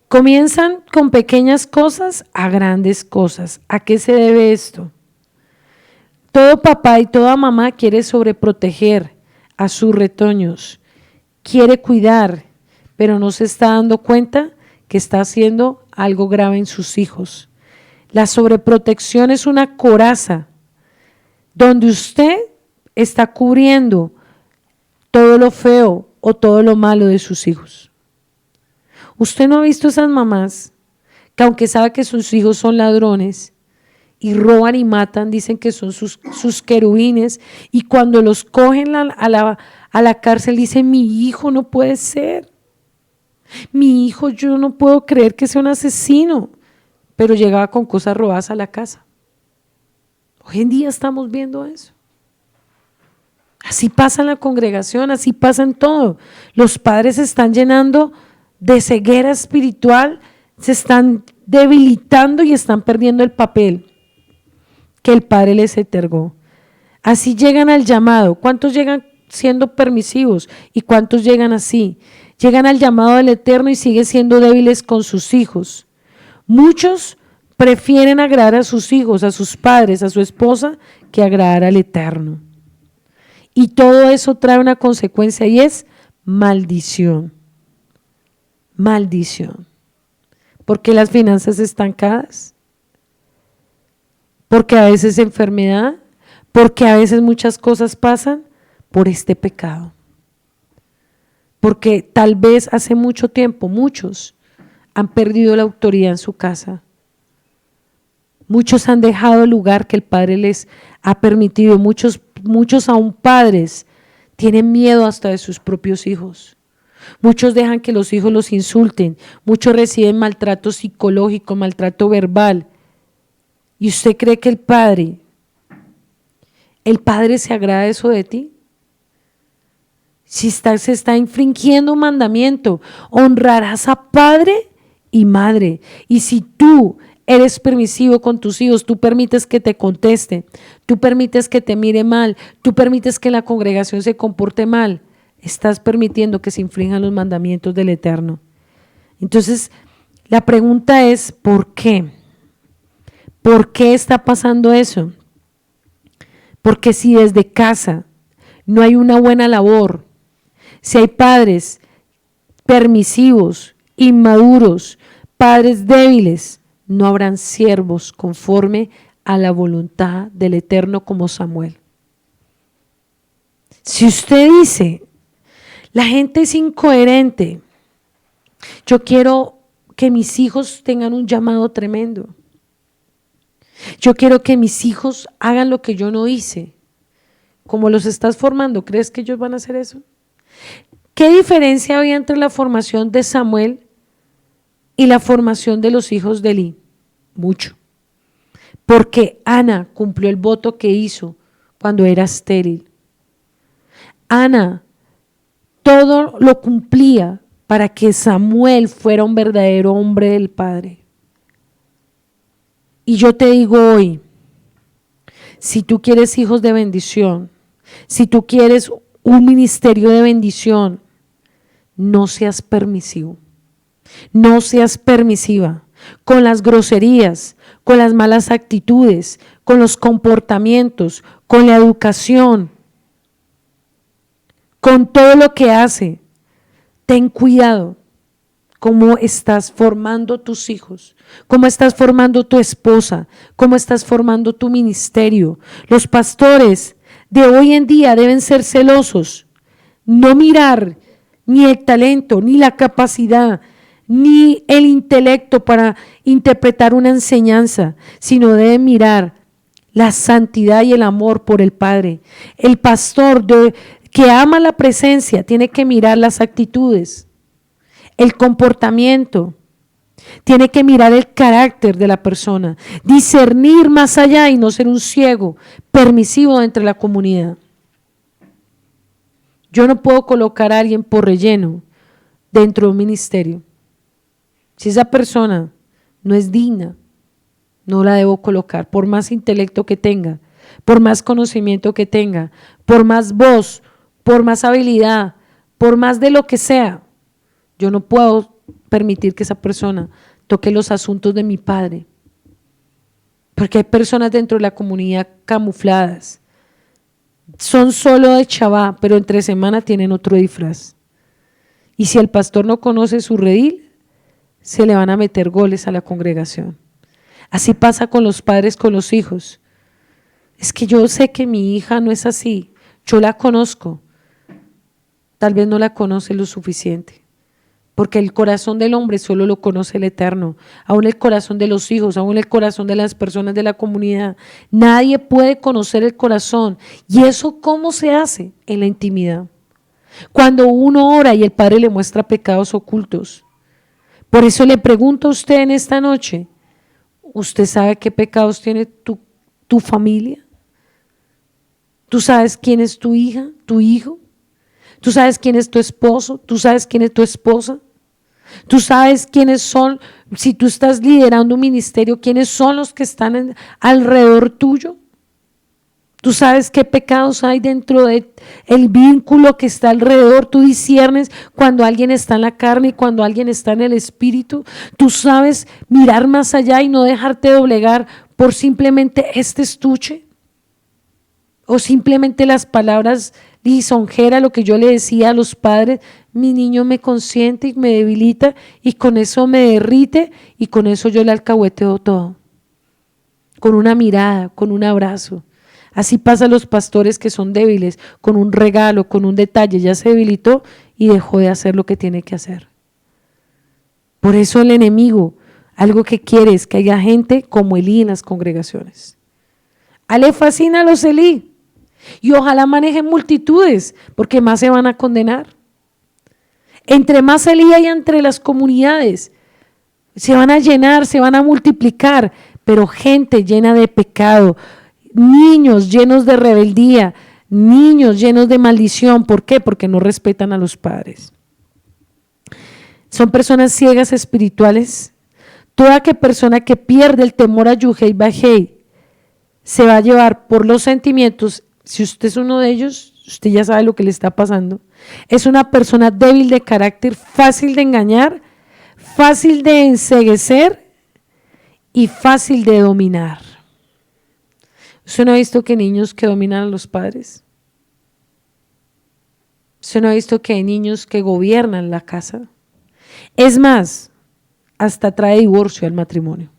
Comienzan con pequeñas cosas a grandes cosas. ¿A qué se debe esto? Todo papá y toda mamá quiere sobreproteger a sus retoños, quiere cuidar, pero no se está dando cuenta que está haciendo algo grave en sus hijos. La sobreprotección es una coraza donde usted está cubriendo todo lo feo o todo lo malo de sus hijos. Usted no ha visto esas mamás que aunque sabe que sus hijos son ladrones y roban y matan, dicen que son sus querubines y cuando los cogen a la cárcel dicen mi hijo no puede ser, mi hijo yo no puedo creer que sea un asesino, pero llegaba con cosas robadas a la casa. Hoy en día estamos viendo eso. Así pasa en la congregación, así pasa en todo. Los padres se están llenando de ceguera espiritual, se están debilitando y están perdiendo el papel que el Padre les otorgó. Así llegan al llamado. ¿Cuántos llegan siendo permisivos y cuántos llegan así? Llegan al llamado del Eterno y siguen siendo débiles con sus hijos. Muchos prefieren agradar a sus hijos, a sus padres, a su esposa, que agradar al Eterno. Y todo eso trae una consecuencia y es maldición. Maldición. Porque las finanzas estancadas, porque a veces enfermedad, porque a veces muchas cosas pasan, por este pecado. Porque tal vez hace mucho tiempo muchos han perdido la autoridad en su casa. Muchos han dejado el lugar que el Padre les ha permitido. Muchos aún padres tienen miedo hasta de sus propios hijos. Muchos dejan que los hijos los insulten. Muchos reciben maltrato psicológico, maltrato verbal. ¿Y usted cree que el Padre se agrada de eso de ti? Si se está infringiendo un mandamiento, honrarás a padre y madre. Y si tú eres permisivo con tus hijos, tú permites que te conteste, tú permites que te mire mal, tú permites que la congregación se comporte mal, estás permitiendo que se infrinjan los mandamientos del Eterno. Entonces, la pregunta es, ¿por qué? ¿Por qué está pasando eso? Porque si desde casa no hay una buena labor, si hay padres permisivos, inmaduros, padres débiles, no habrán siervos conforme a la voluntad del Eterno como Samuel. Si usted dice, la gente es incoherente, yo quiero que mis hijos tengan un llamado tremendo. Yo quiero que mis hijos hagan lo que yo no hice. Como los estás formando, ¿crees que ellos van a hacer eso? ¿Qué diferencia había entre la formación de Samuel y la formación de los hijos de Elí? Mucho. Porque Ana cumplió el voto que hizo cuando era estéril. Ana todo lo cumplía para que Samuel fuera un verdadero hombre del Padre. Y yo te digo hoy, si tú quieres hijos de bendición, si tú quieres un ministerio de bendición, no seas permisivo, no seas permisiva con las groserías, con las malas actitudes, con los comportamientos, con la educación, con todo lo que hace. Ten cuidado cómo estás formando tus hijos, cómo estás formando tu esposa, cómo estás formando tu ministerio. Los pastores de hoy en día deben ser celosos, no mirar ni el talento, ni la capacidad, ni el intelecto para interpretar una enseñanza, sino deben mirar la santidad y el amor por el Padre. El pastor que ama la presencia tiene que mirar las actitudes, el comportamiento, tiene que mirar el carácter de la persona, discernir más allá y no ser un ciego permisivo entre la comunidad. Yo no puedo colocar a alguien por relleno dentro de un ministerio. Si esa persona no es digna, no la debo colocar, por más intelecto que tenga, por más conocimiento que tenga, por más voz, por más habilidad, por más de lo que sea. Yo no puedo permitir que esa persona toque los asuntos de mi Padre, porque hay personas dentro de la comunidad camufladas, son solo de Shabbat, pero entre semana tienen otro disfraz. Y si el pastor no conoce su redil, se le van a meter goles a la congregación. Así pasa con los padres, con los hijos. Es que yo sé que mi hija no es así, yo la conozco. Tal vez no la conoce lo suficiente, porque el corazón del hombre solo lo conoce el Eterno, aún el corazón de los hijos, aún el corazón de las personas de la comunidad. Nadie puede conocer el corazón. ¿Y eso cómo se hace? En la intimidad. Cuando uno ora y el Padre le muestra pecados ocultos. Por eso le pregunto a usted en esta noche, ¿usted sabe qué pecados tiene tu familia? ¿Tú sabes quién es tu hija, tu hijo? ¿Tú sabes quién es tu esposo? ¿Tú sabes quién es tu esposa? ¿Tú sabes quiénes son, si tú estás liderando un ministerio, quiénes son los que están alrededor tuyo? ¿Tú sabes qué pecados hay dentro del vínculo que está alrededor? ¿Tú disciernes cuando alguien está en la carne y cuando alguien está en el espíritu? ¿Tú sabes mirar más allá y no dejarte doblegar por simplemente este estuche? ¿O simplemente las palabras lisonjeras, lo que yo le decía a los padres? Mi niño me consiente y me debilita y con eso me derrite y con eso yo le alcahueteo todo. Con una mirada, con un abrazo. Así pasa a los pastores que son débiles, con un regalo, con un detalle, ya se debilitó y dejó de hacer lo que tiene que hacer. Por eso el enemigo, algo que quiere es que haya gente como Elí en las congregaciones. A él le fascina a los Elí y ojalá manejen multitudes porque más se van a condenar. Entre más Elí hay entre las comunidades, se van a llenar, se van a multiplicar, pero gente llena de pecado, niños llenos de rebeldía, niños llenos de maldición. ¿Por qué? Porque no respetan a los padres. Son personas ciegas espirituales. Toda persona que pierde el temor a Yuhei Bajei se va a llevar por los sentimientos. Si usted es uno de ellos, usted ya sabe lo que le está pasando. Es una persona débil de carácter, fácil de engañar, fácil de enceguecer y fácil de dominar. ¿Usted no ha visto que hay niños que dominan a los padres? ¿Usted no ha visto que hay niños que gobiernan la casa? Es más, hasta trae divorcio al matrimonio.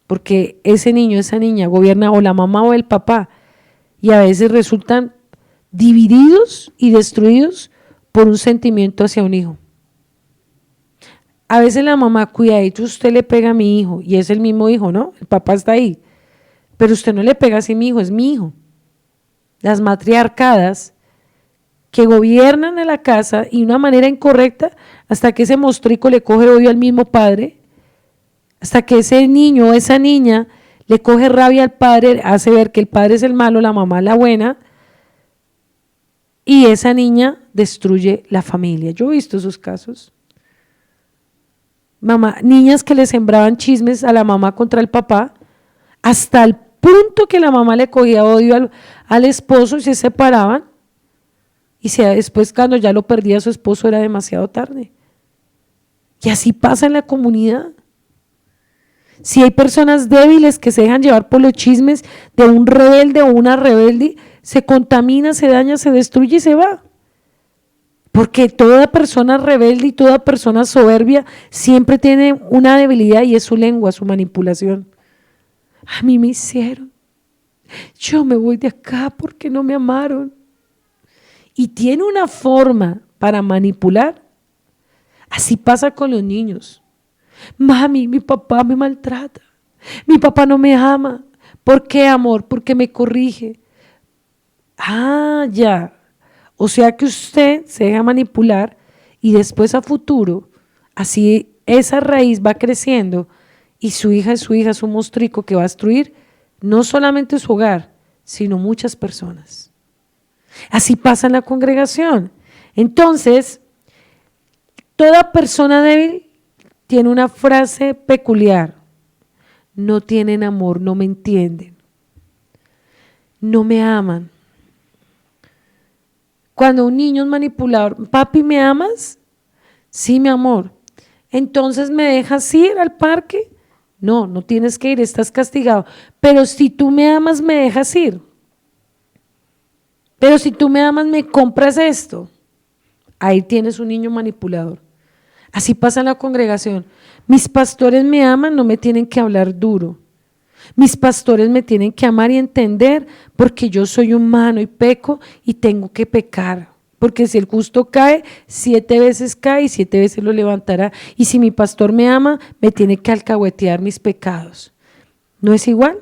Porque ese niño, esa niña gobierna o la mamá o el papá y a veces resultan divididos y destruidos por un sentimiento hacia un hijo. A veces la mamá, cuidadito, usted le pega a mi hijo y es el mismo hijo, ¿no? El papá está ahí. Pero usted no le pega así a mi hijo, es mi hijo. Las matriarcadas que gobiernan en la casa y de una manera incorrecta hasta que ese mostrico le coge odio al mismo padre, hasta que ese niño o esa niña le coge rabia al padre, hace ver que el padre es el malo, la mamá la buena, y esa niña destruye la familia. Yo he visto esos casos. Niñas que le sembraban chismes a la mamá contra el papá, hasta el punto que la mamá le cogía odio al esposo y se separaban, y después cuando ya lo perdía su esposo era demasiado tarde. Y así pasa en la comunidad. Si hay personas débiles que se dejan llevar por los chismes de un rebelde o una rebelde, se contamina, se daña, se destruye y se va. Porque toda persona rebelde y toda persona soberbia siempre tiene una debilidad y es su lengua, su manipulación. A mí me hicieron, yo me voy de acá porque no me amaron. Y tiene una forma para manipular. Así pasa con los niños. Mami, mi papá me maltrata, mi papá no me ama. ¿Por qué, amor? Porque me corrige. Ah, ya. O sea que usted se deja manipular y después a futuro, así esa raíz va creciendo y su hija es un mostrico que va a destruir no solamente su hogar, sino muchas personas. Así pasa en la congregación. Entonces, toda persona débil tiene una frase peculiar: no tienen amor, no me entienden, no me aman. Cuando un niño es manipulador, papi, ¿me amas? Sí, mi amor. Entonces, ¿me dejas ir al parque? No, no tienes que ir, estás castigado. Pero si tú me amas, ¿me dejas ir? Pero si tú me amas, ¿me compras esto? Ahí tienes un niño manipulador. Así pasa en la congregación. Mis pastores me aman, no me tienen que hablar duro. Mis pastores me tienen que amar y entender porque yo soy humano y peco y tengo que pecar. Porque si el justo cae, 7 veces cae y 7 veces lo levantará. Y si mi pastor me ama, me tiene que alcahuetear mis pecados. ¿No es igual?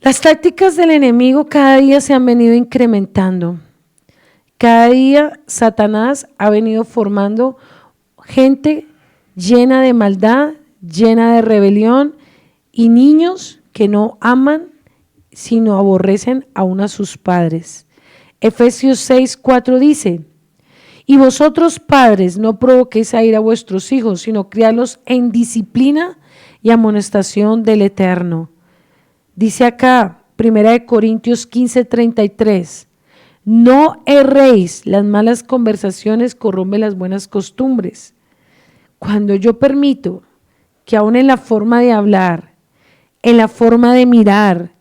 Las tácticas del enemigo cada día se han venido incrementando. Cada día Satanás ha venido formando gente llena de maldad, llena de rebelión y niños que no aman, sino aborrecen aún a sus padres. Efesios 6:4 dice: y vosotros padres no provoquéis a ir a vuestros hijos, sino criadlos en disciplina y amonestación del Eterno. Dice acá, 1 Corintios 15:33, no erréis, las malas conversaciones corrompen las buenas costumbres. Cuando yo permito que aún en la forma de hablar, en la forma de mirar,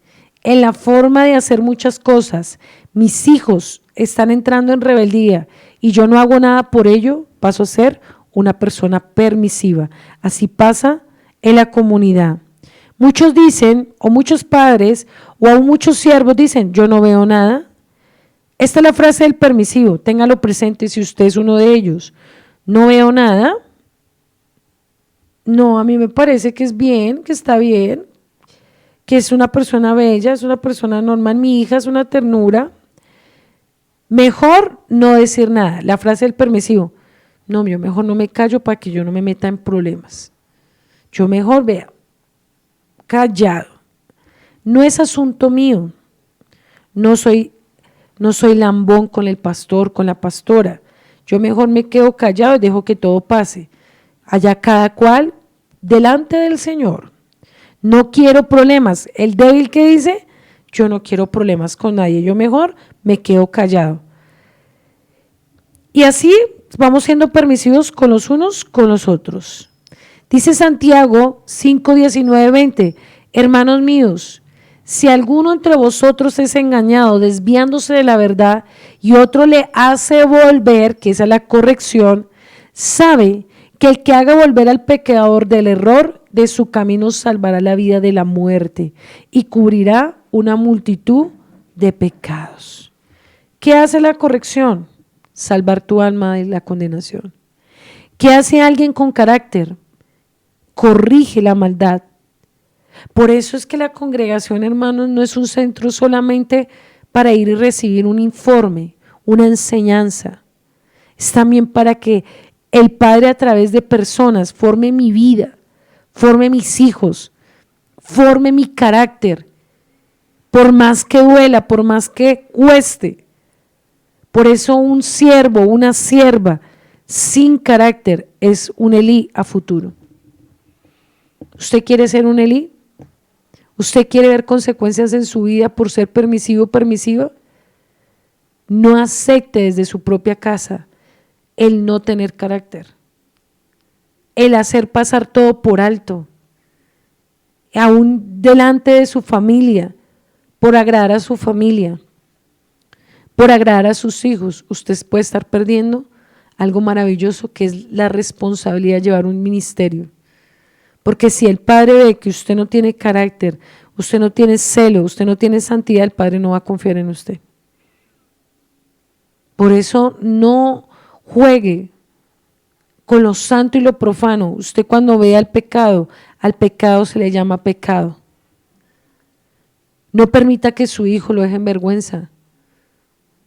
en la forma de hacer muchas cosas, mis hijos están entrando en rebeldía y yo no hago nada por ello, paso a ser una persona permisiva. Así pasa en la comunidad. Muchos dicen, o muchos padres, o aún muchos siervos dicen, yo no veo nada. Esta es la frase del permisivo, téngalo presente si usted es uno de ellos. No veo nada. No, a mí me parece que es bien, que está bien, que es una persona bella, es una persona normal, mi hija es una ternura. Mejor no decir nada, la frase del permisivo. No, yo mejor no me callo para que yo no me meta en problemas. Yo mejor, vea, callado. No es asunto mío. No soy lambón con el pastor, con la pastora. Yo mejor me quedo callado y dejo que todo pase. Allá cada cual delante del Señor. No quiero problemas. El débil que dice, yo no quiero problemas con nadie. Yo mejor me quedo callado. Y así vamos siendo permisivos con los unos, con los otros. Dice Santiago 5, 19, 20, hermanos míos, si alguno entre vosotros es engañado desviándose de la verdad y otro le hace volver, que esa es la corrección, sabe que el que haga volver al pecador del error de su camino salvará la vida de la muerte y cubrirá una multitud de pecados. ¿Qué hace la corrección? Salvar tu alma de la condenación. ¿Qué hace alguien con carácter? Corrige la maldad. Por eso es que la congregación, hermanos, no es un centro solamente para ir y recibir un informe, una enseñanza. Es también para que el Padre a través de personas forme mi vida, forme mis hijos, forme mi carácter, por más que duela, por más que cueste. Por eso un siervo, una sierva sin carácter es un Elí a futuro. ¿Usted quiere ser un Elí? ¿Usted quiere ver consecuencias en su vida por ser permisivo o permisiva? No acepte desde su propia casa el no tener carácter, el hacer pasar todo por alto, aún delante de su familia, por agradar a su familia, por agradar a sus hijos. Usted puede estar perdiendo algo maravilloso que es la responsabilidad de llevar un ministerio. Porque si el Padre ve que usted no tiene carácter, usted no tiene celo, usted no tiene santidad, el Padre no va a confiar en usted. Por eso no juegue con lo santo y lo profano. Usted cuando vea al pecado se le llama pecado. No permita que su hijo lo deje en vergüenza.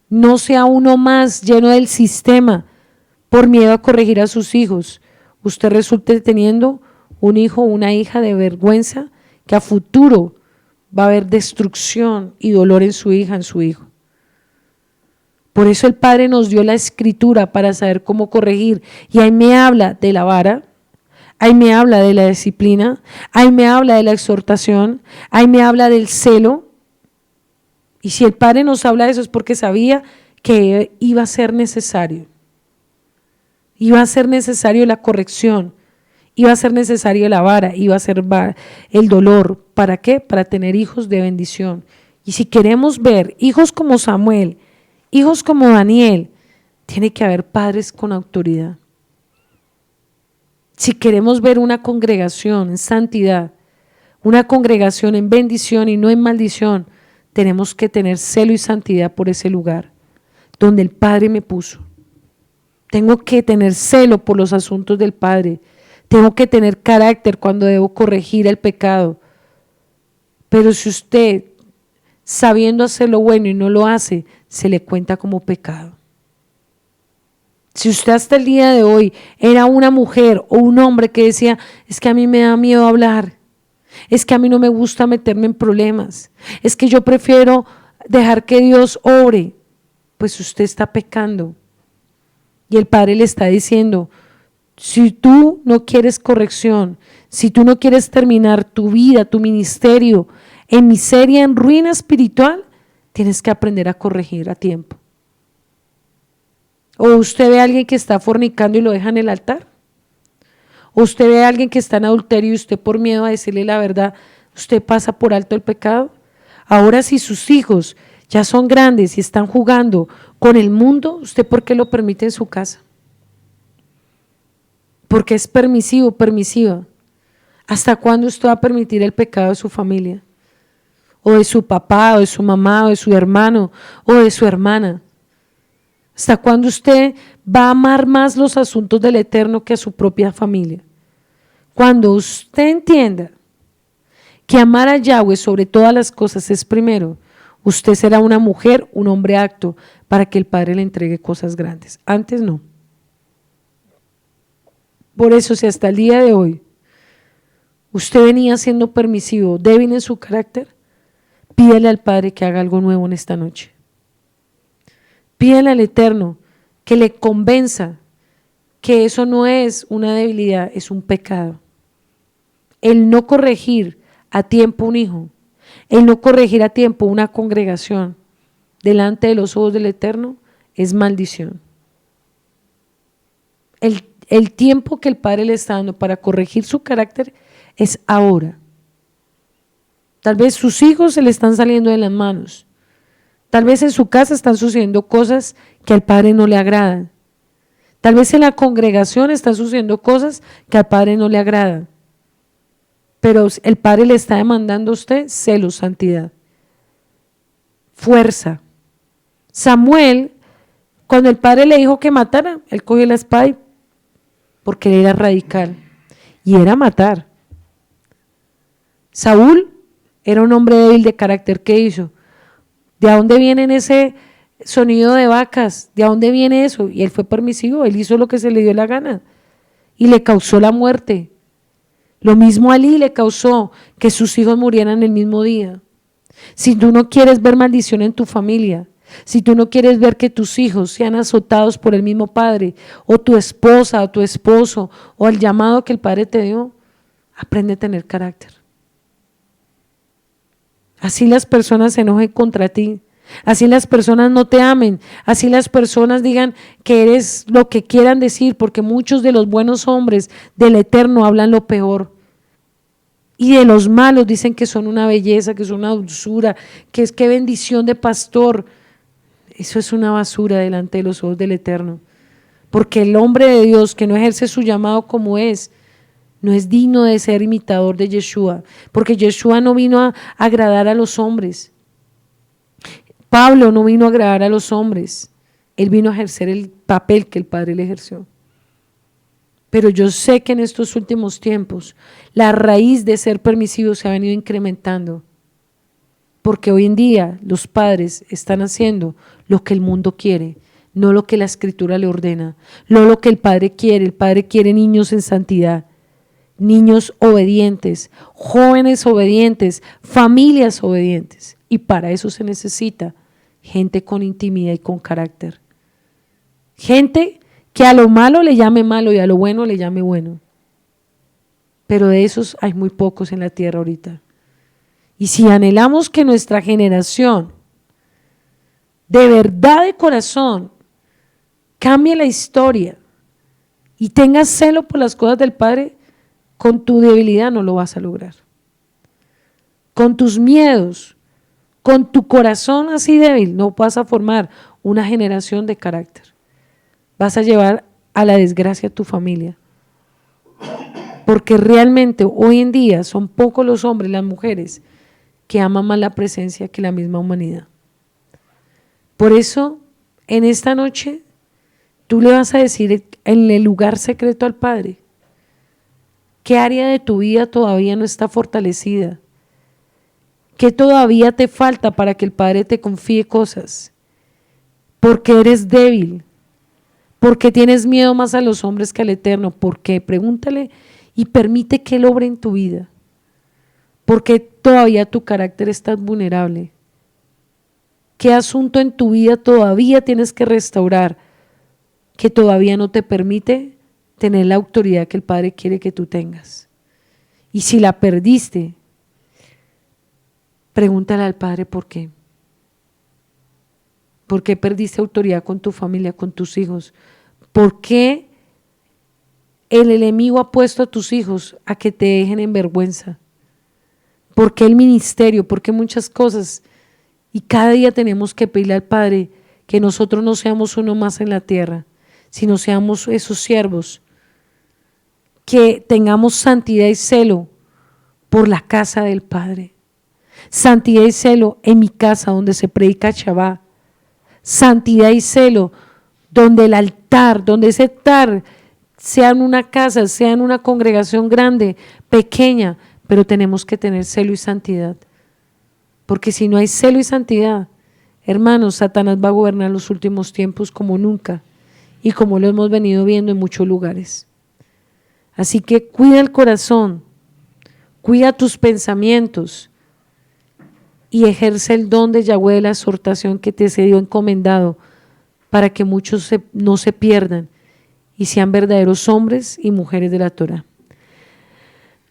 No sea uno más lleno del sistema por miedo a corregir a sus hijos. Usted resulte teniendo un hijo o una hija de vergüenza que a futuro va a haber destrucción y dolor en su hija, en su hijo. Por eso el Padre nos dio la escritura para saber cómo corregir. Y ahí me habla de la vara, ahí me habla de la disciplina, ahí me habla de la exhortación, ahí me habla del celo. Y si el Padre nos habla de eso es porque sabía que iba a ser necesario. Iba a ser necesario la corrección, iba a ser necesario la vara, iba a ser el dolor. ¿Para qué? Para tener hijos de bendición. Y si queremos ver hijos como Samuel, hijos como Daniel, tiene que haber padres con autoridad. Si queremos ver una congregación en santidad, una congregación en bendición y no en maldición, tenemos que tener celo y santidad por ese lugar donde el Padre me puso. Tengo que tener celo por los asuntos del Padre. Tengo que tener carácter cuando debo corregir el pecado. Pero si usted, sabiendo hacer lo bueno y no lo hace, se le cuenta como pecado. Si usted hasta el día de hoy era una mujer o un hombre que decía, es que a mí me da miedo hablar, es que a mí no me gusta meterme en problemas, es que yo prefiero dejar que Dios obre, pues usted está pecando. Y el Padre le está diciendo, si tú no quieres corrección, si tú no quieres terminar tu vida, tu ministerio en miseria, en ruina espiritual, tienes que aprender a corregir a tiempo. ¿O usted ve a alguien que está fornicando y lo deja en el altar? ¿O usted ve a alguien que está en adulterio y usted por miedo a decirle la verdad, usted pasa por alto el pecado? Ahora si sus hijos ya son grandes y están jugando con el mundo, ¿usted por qué lo permite en su casa? Porque es permisivo, permisiva. ¿Hasta cuándo usted va a permitir el pecado de su familia? O de su papá, o de su mamá, o de su hermano, o de su hermana. ¿Hasta cuándo usted va a amar más los asuntos del Eterno que a su propia familia? Cuando usted entienda que amar a Yahweh sobre todas las cosas es primero, usted será una mujer, un hombre apto para que el Padre le entregue cosas grandes. Antes no. Por eso, si hasta el día de hoy usted venía siendo permisivo, débil en su carácter, pídele al Padre que haga algo nuevo en esta noche. Pídele al Eterno que le convenza que eso no es una debilidad, es un pecado. El no corregir a tiempo un hijo, el no corregir a tiempo una congregación delante de los ojos del Eterno es maldición. El tiempo que el Padre le está dando para corregir su carácter es ahora. Tal vez sus hijos se le están saliendo de las manos. Tal vez en su casa están sucediendo cosas que al Padre no le agradan. Tal vez en la congregación están sucediendo cosas que al Padre no le agradan. Pero el Padre le está demandando a usted celo, santidad, fuerza. Samuel, cuando el Padre le dijo que matara, él cogió la espada porque él era radical y era matar. Saúl era un hombre débil de carácter. ¿Qué hizo? ¿De dónde viene ese sonido de vacas? ¿De dónde viene eso? Y él fue permisivo, él hizo lo que se le dio la gana y le causó la muerte. Lo mismo a Alí le causó que sus hijos murieran el mismo día. Si tú no quieres ver maldición en tu familia, si tú no quieres ver que tus hijos sean azotados por el mismo padre, o tu esposa, o tu esposo, o el llamado que el Padre te dio, aprende a tener carácter. Así las personas se enojen contra ti, así las personas no te amen, así las personas digan que eres lo que quieran decir, porque muchos de los buenos hombres del Eterno hablan lo peor. Y de los malos dicen que son una belleza, que son una dulzura, que es qué bendición de pastor. Eso es una basura delante de los ojos del Eterno. Porque el hombre de Dios que no ejerce su llamado como es, no es digno de ser imitador de Yeshua. Porque Yeshua no vino a agradar a los hombres. Pablo no vino a agradar a los hombres. Él vino a ejercer el papel que el Padre le ejerció. Pero yo sé que en estos últimos tiempos la raíz de ser permisivo se ha venido incrementando, porque hoy en día los padres están haciendo lo que el mundo quiere, no lo que la Escritura le ordena, no lo que el Padre quiere. El Padre quiere niños en santidad, niños obedientes, jóvenes obedientes, familias obedientes, y para eso se necesita gente con intimidad y con carácter, gente que a lo malo le llame malo y a lo bueno le llame bueno. Pero de esos hay muy pocos en la tierra ahorita. Y si anhelamos que nuestra generación de verdad de corazón cambie la historia y tenga celo por las cosas del Padre, con tu debilidad no lo vas a lograr. Con tus miedos, con tu corazón así débil, no vas a formar una generación de carácter. Vas a llevar a la desgracia a tu familia. Porque realmente hoy en día son pocos los hombres, las mujeres, que aman más la presencia que la misma humanidad. Por eso, en esta noche, tú le vas a decir en el lugar secreto al Padre, ¿qué área de tu vida todavía no está fortalecida? ¿Qué todavía te falta para que el Padre te confíe cosas? Porque eres débil. ¿Por qué tienes miedo más a los hombres que al Eterno? ¿Por qué? Pregúntale y permite que Él obre en tu vida. ¿Por qué todavía tu carácter está vulnerable? ¿Qué asunto en tu vida todavía tienes que restaurar que todavía no te permite tener la autoridad que el Padre quiere que tú tengas? Y si la perdiste, pregúntale al Padre por qué. ¿Por qué perdiste autoridad con tu familia, con tus hijos? ¿Por qué el enemigo ha puesto a tus hijos a que te dejen en vergüenza? ¿Por qué el ministerio? ¿Por qué muchas cosas? Y cada día tenemos que pedirle al Padre que nosotros no seamos uno más en la tierra, sino seamos esos siervos, que tengamos santidad y celo por la casa del Padre. Santidad y celo en mi casa donde se predica Shabbat. Santidad y celo donde el altar, donde ese altar sea en una casa, sea en una congregación grande, pequeña, pero tenemos que tener celo y santidad. Porque si no hay celo y santidad, hermanos, Satanás va a gobernar los últimos tiempos como nunca y como lo hemos venido viendo en muchos lugares. Así que cuida el corazón, cuida tus pensamientos y ejerce el don de Yahweh de la exhortación que te se dio encomendado para que muchos no se pierdan y sean verdaderos hombres y mujeres de la Torah.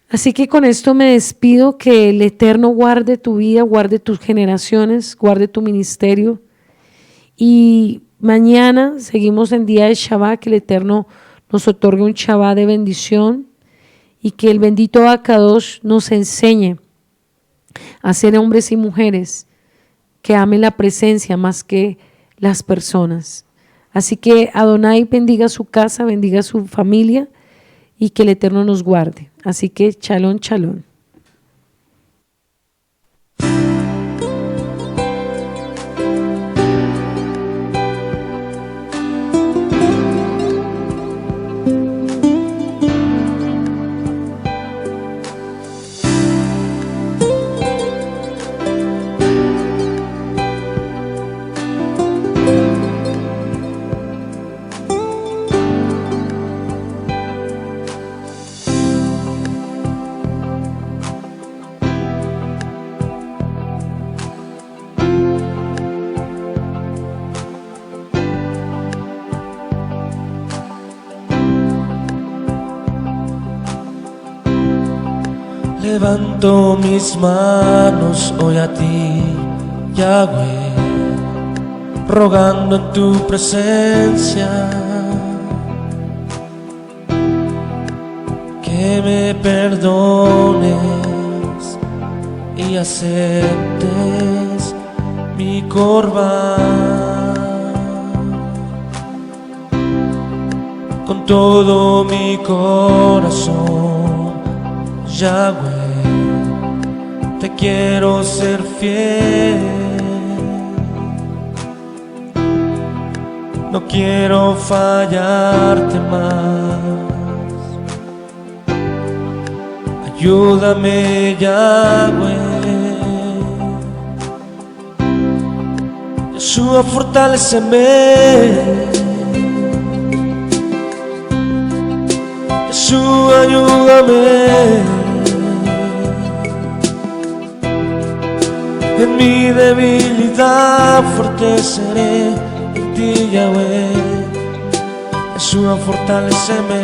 Así que con esto me despido, que el Eterno guarde tu vida, guarde tus generaciones, guarde tu ministerio. Y mañana seguimos en día de Shabbat, que el Eterno nos otorgue un Shabbat de bendición y que el bendito Akadosh nos enseñe a ser hombres y mujeres que amen la presencia más que las personas. Así que Adonai bendiga su casa, bendiga su familia y que el Eterno nos guarde. Así que shalom, shalom. Levanto mis manos hoy a ti, Yahweh, rogando en tu presencia que me perdones y aceptes mi corbán. Con todo mi corazón, Yahweh, te quiero ser fiel. No quiero fallarte más. Ayúdame, Yahweh. Yeshua, fortaléceme. Yeshua, ayúdame. En mi debilidad fuerte seré en ti, Yahweh. Yeshua, fortaléceme.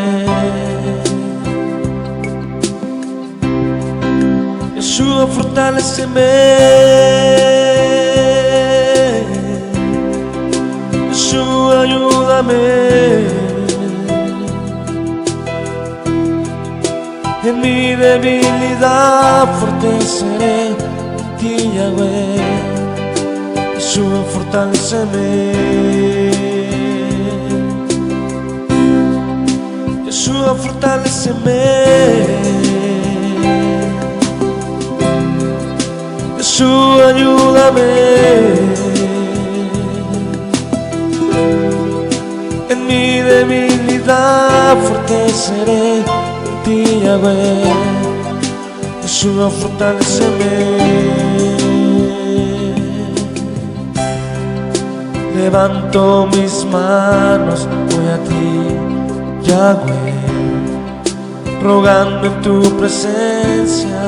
Yeshua, fortaléceme. Yeshua, ayúdame. En mi debilidad fuerte seré en ti, Yahweh. Yeshua, fortaléceme. Yeshua, fortaléceme. Yeshua, ayúdame. En mi debilidad fuerte seré en ti, Yahweh. Yeshua, fortaléceme. Levanto mis manos hoy a ti, Yahweh, rogando en tu presencia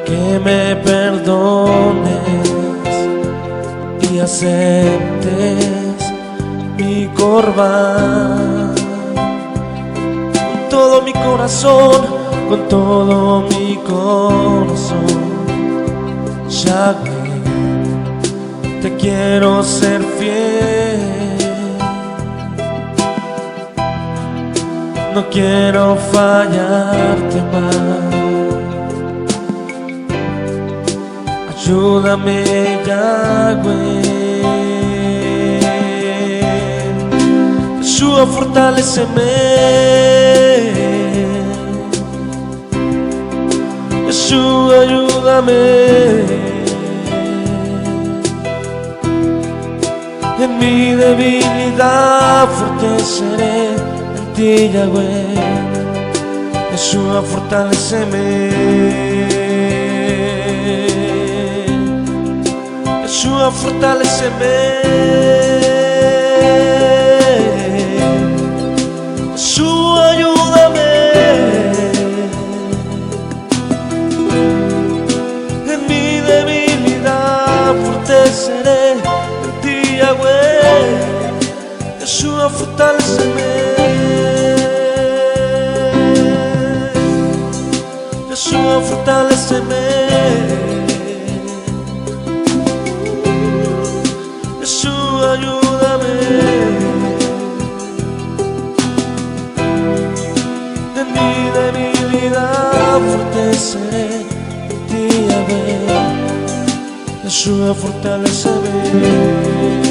que me perdones y aceptes mi corbán. Con todo mi corazón, con todo mi corazón, Yahweh, te quiero ser fiel. No quiero fallarte más. Ayúdame, Yahweh. Yeshua, fortaléceme. Jesús, ayúdame. En mi debilidad fuerte seré en ti, Yahweh. Jesús, fortaléceme. Jesús, fortaléceme. Jesús, ayúdame. En mi debilidad fuerte seré en ti, Yahweh. Jesús, fortaléceme. Jesús, fortaléceme. Jesús, ayúdame. En mi debilidad fuerte seré en ti, Yahweh. Jesús, fortaléceme.